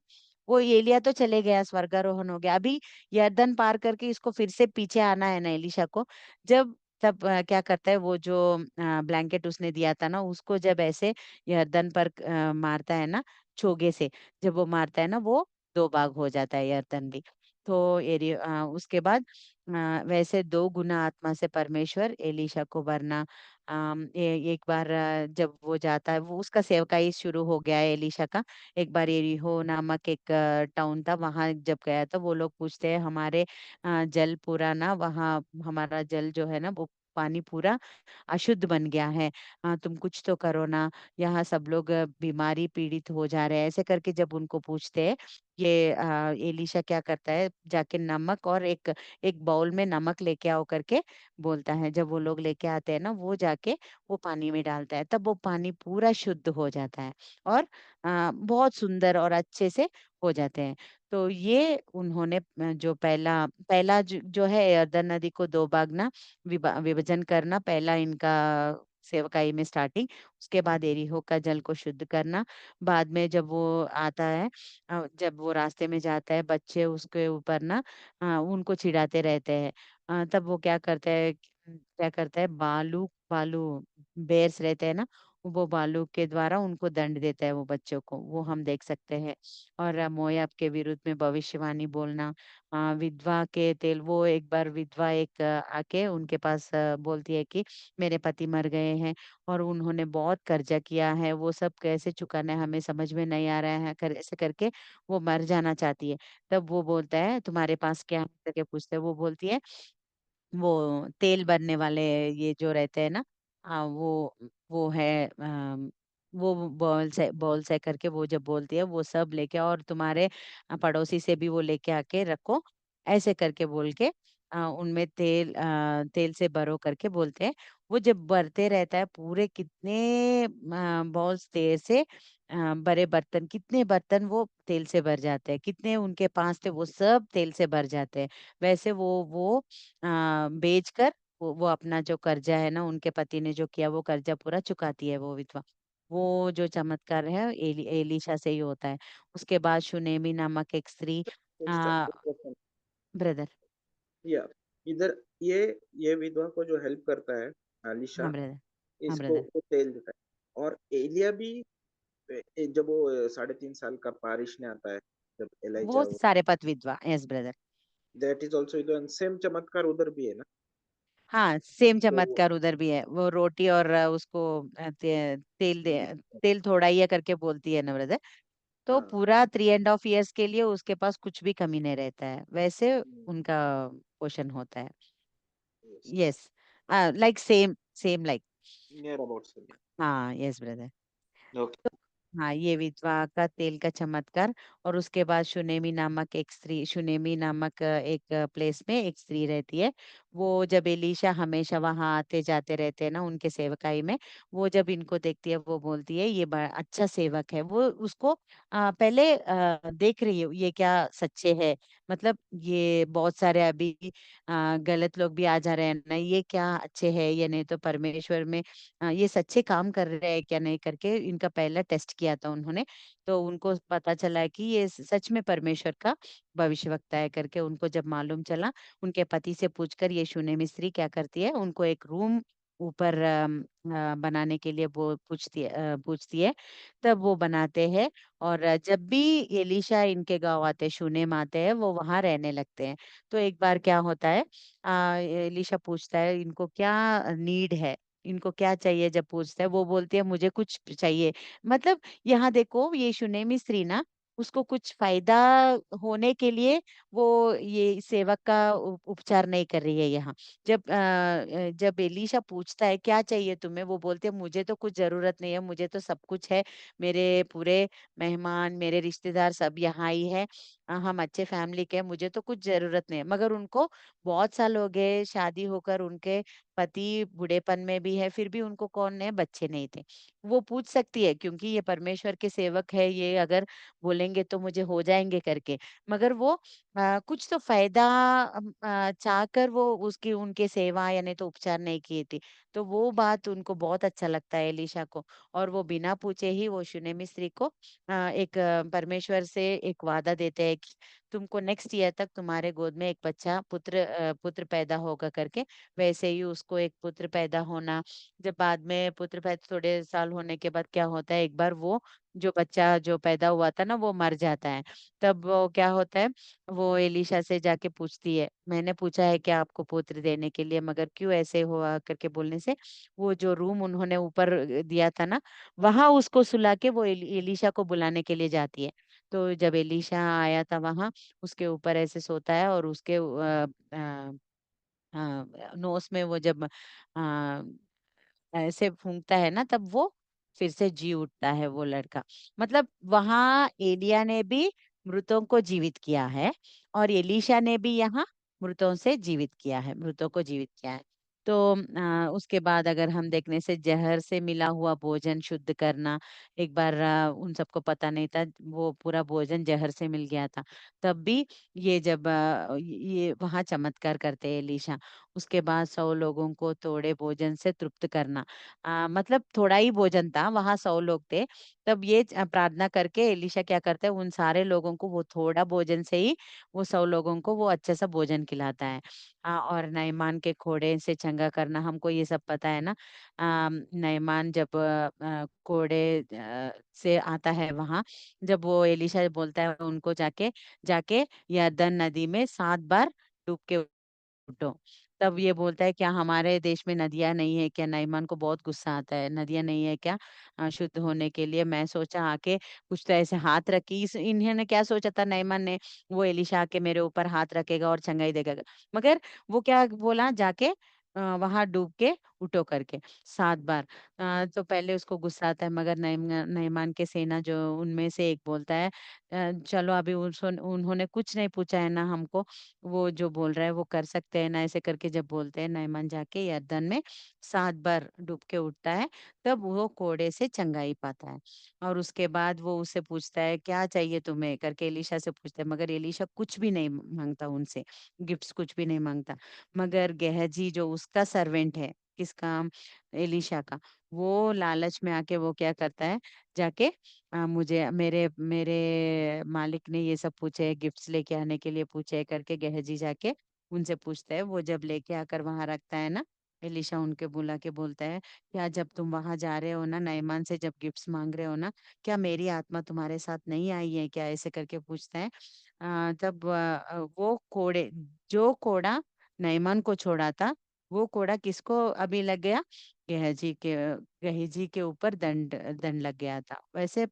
वो एलिया तो चले गया, स्वर्गारोहण हो गया, अभी यॉर्दन पार करके इसको फिर से पीछे आना है ना एलिशा को। जब तब क्या करता है, वो जो ब्लैंकेट उसने दिया था ना उसको जब ऐसे यॉर्दन पर मारता है ना छोगे से, जब वो मारता है ना वो दो भाग हो जाता है यर्दन भी। तो उसके बाद वैसे दो गुना आत्मा से परमेश्वर एलीशा को भरना। एक बार जब वो जाता है, वो उसका सेवकाई शुरू हो गया है एलीशा का। एक बार एरीहो नामक एक टाउन था, वहां जब गया था, वो लोग पूछते हैं हमारे जल पूरा ना, वहाँ हमारा जल जो है ना वो पानी पूरा अशुद्ध बन गया है। तुम कुछ तो करो ना, यहाँ सब लोग बीमारी पीड़ित हो जा रहे हैं, ऐसे करके जब उनको पूछते हैं, ये एलिशा क्या करता है, जाके नमक और एक एक बाउल में नमक लेके आओ करके बोलता है। जब वो लोग लेके आते हैं ना, वो जाके वो पानी में डालता है, तब वो पानी पूरा शुद्ध हो जाता है और बहुत सुंदर और अच्छे से हो जाते हैं। तो ये उन्होंने जो पहला पहला जो है यरदन नदी को दो भाग ना विभाजन करना, पहला इनका सेवकाई में स्टार्टिंग। उसके बाद एरीहो का जल को शुद्ध करना। बाद में जब वो आता है, जब वो रास्ते में जाता है, बच्चे उसके ऊपर ना उनको चिढ़ाते रहते हैं। तब वो क्या करता है, बालू बालू बेर्स रहते हैं ना, वो बालू के द्वारा उनको दंड देता है वो बच्चों को, वो हम देख सकते हैं। और मोयाब के विरुद्ध में भविष्यवाणी बोलना। विधवा के तेल, वो एक बार विधवा एक आके उनके पास बोलती है कि मेरे पति मर गए हैं और उन्होंने बहुत कर्जा किया है, वो सब कैसे चुकाना है हमें समझ में नहीं आ रहा है, ऐसे करके वो मर जाना चाहती है। तब वो बोलता है तुम्हारे पास क्या है करके पूछते हैं, वो बोलती है वो तेल बनने वाले ये जो रहते हैं ना, वो है वो बॉल्स है करके वो जब बोलती है, वो सब लेके और तुम्हारे पड़ोसी से भी वो लेके आके रखो, ऐसे करके बोल के उनमें तेल से भरो करके बोलते हैं। वो जब भरते रहता है पूरे कितने बॉल्स तेल से बड़े बर्तन, कितने बर्तन वो तेल से भर जाते हैं, कितने उनके पास थे वो सब तेल से भर जाते हैं। वैसे वो बेचकर वो अपना जो कर्जा है ना, उनके पति ने जो किया वो कर्जा पूरा चुकाती है वो विधवा। वो जो चमत्कार है एलीशा से ही होता है। उसके बाद शुनेमी नामक एक स्त्री। आ ब्रदर। या इधर ये ये विधवा को जो हेल्प करता है हाँ अलीशा, ब्रदर। हाँ इसको ब्रदर। वो तेल देता है। और एलिया भी जब वो 3.5 साल का बारिश में आता है, जब वो एलाइजा, सारे पत विधवा, yes brother. That is also same चमत्कार उधर भी है ना। हाँ सेम तो वो चमत्कार उधर भी है, वो रोटी और उसको तेल थोड़ा ही है करके बोलती है ना ब्रदर। तो हाँ। पूरा 3.5 years के लिए उसके पास कुछ भी कमी नहीं रहता है, वैसे उनका पोषण होता है। Yes, yes, like same same like. Near about same. हाँ यस ब्रदर। ओके। हाँ ये विधवा का तेल का चमत्कार। और उसके बाद शुनेमी नामक एक प्लेस में एक स्त्री रहती है। वो जब एलीशा हमेशा वहां आते जाते रहते हैं ना उनके सेवकाई में, वो जब इनको देखती है वो बोलती है ये बड़ा अच्छा सेवक है। वो उसको पहले देख रही है ये क्या सच्चे है, मतलब ये बहुत सारे अभी गलत लोग भी आ जा रहे हैं ना, ये क्या अच्छे है या नहीं, तो परमेश्वर में ये सच्चे काम कर रहे हैं क्या नहीं करके इनका पहला टेस्ट किया था उन्होंने। तो उनको पता चला है कि ये सच में परमेश्वर का भविष्यवक्ता है करके उनको जब मालूम चला, उनके पति से पूछकर ये शूने स्त्री क्या करती है, उनको एक रूम ऊपर बनाने के लिए वो पूछती है। तब वो बनाते हैं। और जब भी एलिशा इनके गांव आते हैं, शूनेम आते हैं, वो वहां रहने लगते हैं। तो एक बार क्या होता है, एलिशा पूछता है इनको क्या नीड है, इनको क्या चाहिए, जब पूछता है वो बोलती है मुझे कुछ चाहिए। मतलब यहाँ देखो ये शुनेमी स्त्री ना, उसको कुछ फायदा होने के लिए वो ये सेवक का उपचार नहीं कर रही है यहाँ। जब एलीशा पूछता है क्या चाहिए तुम्हें, वो बोलते हैं मुझे तो कुछ जरूरत नहीं है, मुझे तो सब कुछ है, मेरे पूरे मेहमान मेरे रिश्तेदार सब यहाँ ही है। हम अच्छे फैमिली के हैं, मुझे तो कुछ ज़रूरत नहीं है। मगर उनको बहुत साल हो गए शादी होकर, उनके पति बूढ़ेपन में भी है, फिर भी उनको कौन है, बच्चे नहीं थे। वो पूछ सकती है क्योंकि ये परमेश्वर के सेवक है, ये अगर बोलेंगे तो मुझे हो जाएँगे करके। मगर वो कुछ तो फ़ायदा चाहकर वो उसकी उनकी सेवा या नहीं तो उपचार नहीं किए थे। तो वो बात उनको बहुत अच्छा लगता है एलीशा को, और वो बिना पूछे ही वो शूनेमी स्त्री को एक परमेश्वर से एक वादा देते हैं कि तुमको नेक्स्ट ईयर तक तुम्हारे गोद में एक बच्चा पुत्र पैदा होगा करके। वैसे ही उसको एक पुत्र पैदा होना, जब बाद में पुत्र पैदा थोड़े साल होने के बाद क्या होता है, एक बार वो जो बच्चा जो पैदा हुआ था ना वो मर जाता है। तब वो क्या होता है, वो एलीशा से जाके पूछती है, मैंने पूछा है क्या आपको पुत्र देने के लिए, मगर क्यों ऐसे हुआ करके बोलने से, वो जो रूम उन्होंने ऊपर दिया था ना, वहाँ उसको सुला के वो एलीशा को बुलाने के लिए जाती है। तो जब एलीशा आया था वहाँ, उसके ऊपर ऐसे सोता है और उसके नोस में वो जब ऐसे फूँकता है ना, तब वो फिर से जी उठता है वो लड़का। मतलब वहाँ एलिय्याह ने भी मृतों को जीवित किया है और एलीशा ने भी यहाँ मृतों से जीवित किया है, मृतों को जीवित किया है। तो उसके बाद अगर हम देखने से जहर से मिला हुआ भोजन शुद्ध करना, एक बार उन सबको पता नहीं था, वो पूरा भोजन जहर से मिल गया था। तब भी ये जब ये वहाँ चमत्कार करते हैं एलीशा। उसके बाद 100 लोगों को थोड़े भोजन से तृप्त करना। मतलब थोड़ा ही भोजन था, वहाँ 100 लोग थे। तब ये प्रार्थना करके एलीशा क्या करता है, उन सारे लोगों को वो थोड़ा भोजन से ही वो 100 लोगों को वो अच्छा-सा भोजन खिलाता है। और नयमान के कोढ़े से चंगा करना, हमको ये सब पता है ना। नयमान जब कोढ़े से आता है वहाँ, जब वो एलीशा बोलता है उनको जाके जाके यरदन नदी में 7 बार डूब के उठो। तब ये बोलता है, क्या हमारे देश में नदियाँ नहीं है क्या? नाईमान को बहुत गुस्सा आता है, नदियाँ नहीं है क्या शुद्ध होने के लिए? मैं सोचा आके कुछ तो ऐसे हाथ रखी, इस इन्होंने क्या सोचा था नाईमान ने, वो एलीशा आके मेरे ऊपर हाथ रखेगा और चंगाई देगा। मगर वो क्या बोला जाके वहाँ डूब के उठो करके 7 बार। तो पहले उसको गुस्सा आता है, मगर नईमान के सेना जो उनमें से एक बोलता है, चलो अभी उन्होंने कुछ नहीं पूछा है ना हमको, वो जो बोल रहा है वो कर सकते हैं ना, ऐसे करके जब बोलते हैं, नयमान जाके यरदन में 7 बार डूब के उठता है, तब वो कोड़े से चंगाई पाता है। और उसके बाद वो उससे पूछता है, क्या चाहिए तुम्हें करके एलीशा से पूछता है, मगर एलीशा कुछ भी नहीं मांगता उनसे, गिफ्ट्स कुछ भी नहीं मांगता। मगर गेहजी जो उसका सर्वेंट है, किसका, एलीशा का, वो लालच में आके वो क्या करता है, जाके मुझे मेरे मेरे मालिक ने ये सब पूछे है, गिफ्ट्स लेके आने के लिए पूछे है करके गेहजी जाके उनसे पूछता है। वो जब लेके आकर वहां रखता है ना, एलिशा उनके बुला के बोलता है, क्या जब तुम वहां जा रहे हो ना, नयमान से जब गिफ्ट्स मांग रहे हो ना, क्या मेरी आत्मा तुम्हारे साथ नहीं आई है क्या, ऐसे करके पूछता है। तब वो कोड़े, जो कोड़ा नयमान को छोड़ा था, वो कोड़ा किसको अभी लग गया, गेहजी के गेहजी के ऊपर दंड दंड लग गया था। वैसे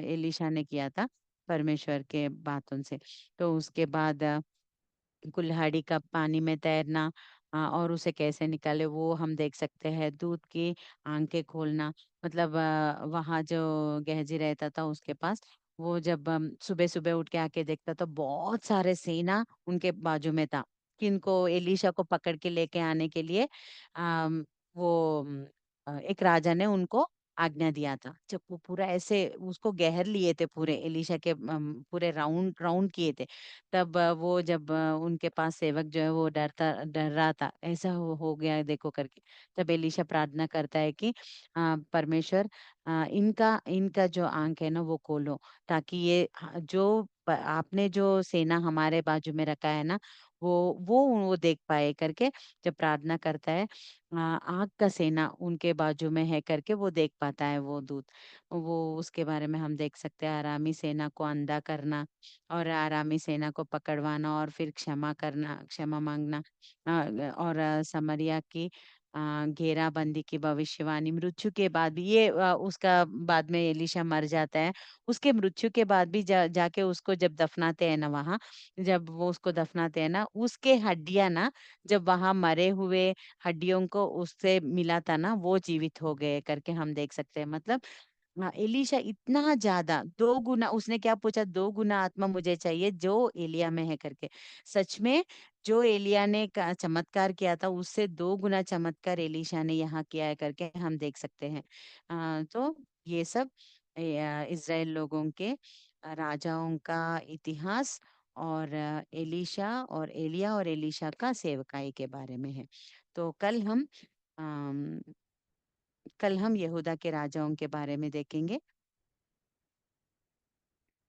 एलीशा ने किया था परमेश्वर के बातों से। तो उसके बाद कुल्हाड़ी का पानी में तैरना, और उसे कैसे निकाले वो हम देख सकते हैं। दूध की आंखें खोलना, मतलब वहाँ जो गेहजी रहता था उसके पास, वो जब सुबह सुबह उठ के आके देखता तो बहुत सारे सेना उनके बाजू में था, किनको एलीशा को पकड़ के लेके आने के लिए वो एक राजा ने उनको आज्ञा दिया था। जब वो पूरा ऐसे उसको घेर लिए थे, पूरे एलीशा के पूरे राउंड राउंड किए थे, तब वो जब उनके पास सेवक जो है वो डर रहा था, ऐसा हो गया है देखो करके। तब एलीशा प्रार्थना करता है कि परमेश्वर, इनका इनका जो आंख है ना वो खोलो, ताकि ये आपने जो सेना हमारे बाजू में रखा है ना, वो देख पाए करके। जब प्रार्थना करता है, आग का सेना उनके बाजू में है करके वो देख पाता है वो दूत। वो उसके बारे में हम देख सकते हैं, आरामी सेना को अंधा करना और आरामी सेना को पकड़वाना और फिर क्षमा करना, क्षमा मांगना, और समरिया की घेराबंदी की भविष्यवाणी, मृत्यु के बाद भी ये उसका बाद में एलीशा मर जाता है। उसके मृत्यु के बाद भी जाके उसको जब दफनाते हैं ना वहाँ, जब वो उसको दफनाते हैं ना, उसके हड्डियां ना, जब वहां मरे हुए हड्डियों को उससे मिला था ना, वो जीवित हो गए करके हम देख सकते हैं। मतलब हाँ, एलीशा इतना ज्यादा, 2 गुना, उसने क्या पूछा, 2 गुना आत्मा मुझे चाहिए जो एलिया में है करके। सच में जो एलिया ने चमत्कार किया था, उससे 2 गुना चमत्कार एलीशा ने यहाँ किया है करके हम देख सकते हैं। तो ये सब इज़राइल लोगों के राजाओं का इतिहास, और एलीशा और एलिया और एलीशा का सेवकाई के बारे में है। तो कल हम यहूदा के राजाओं के बारे में देखेंगे।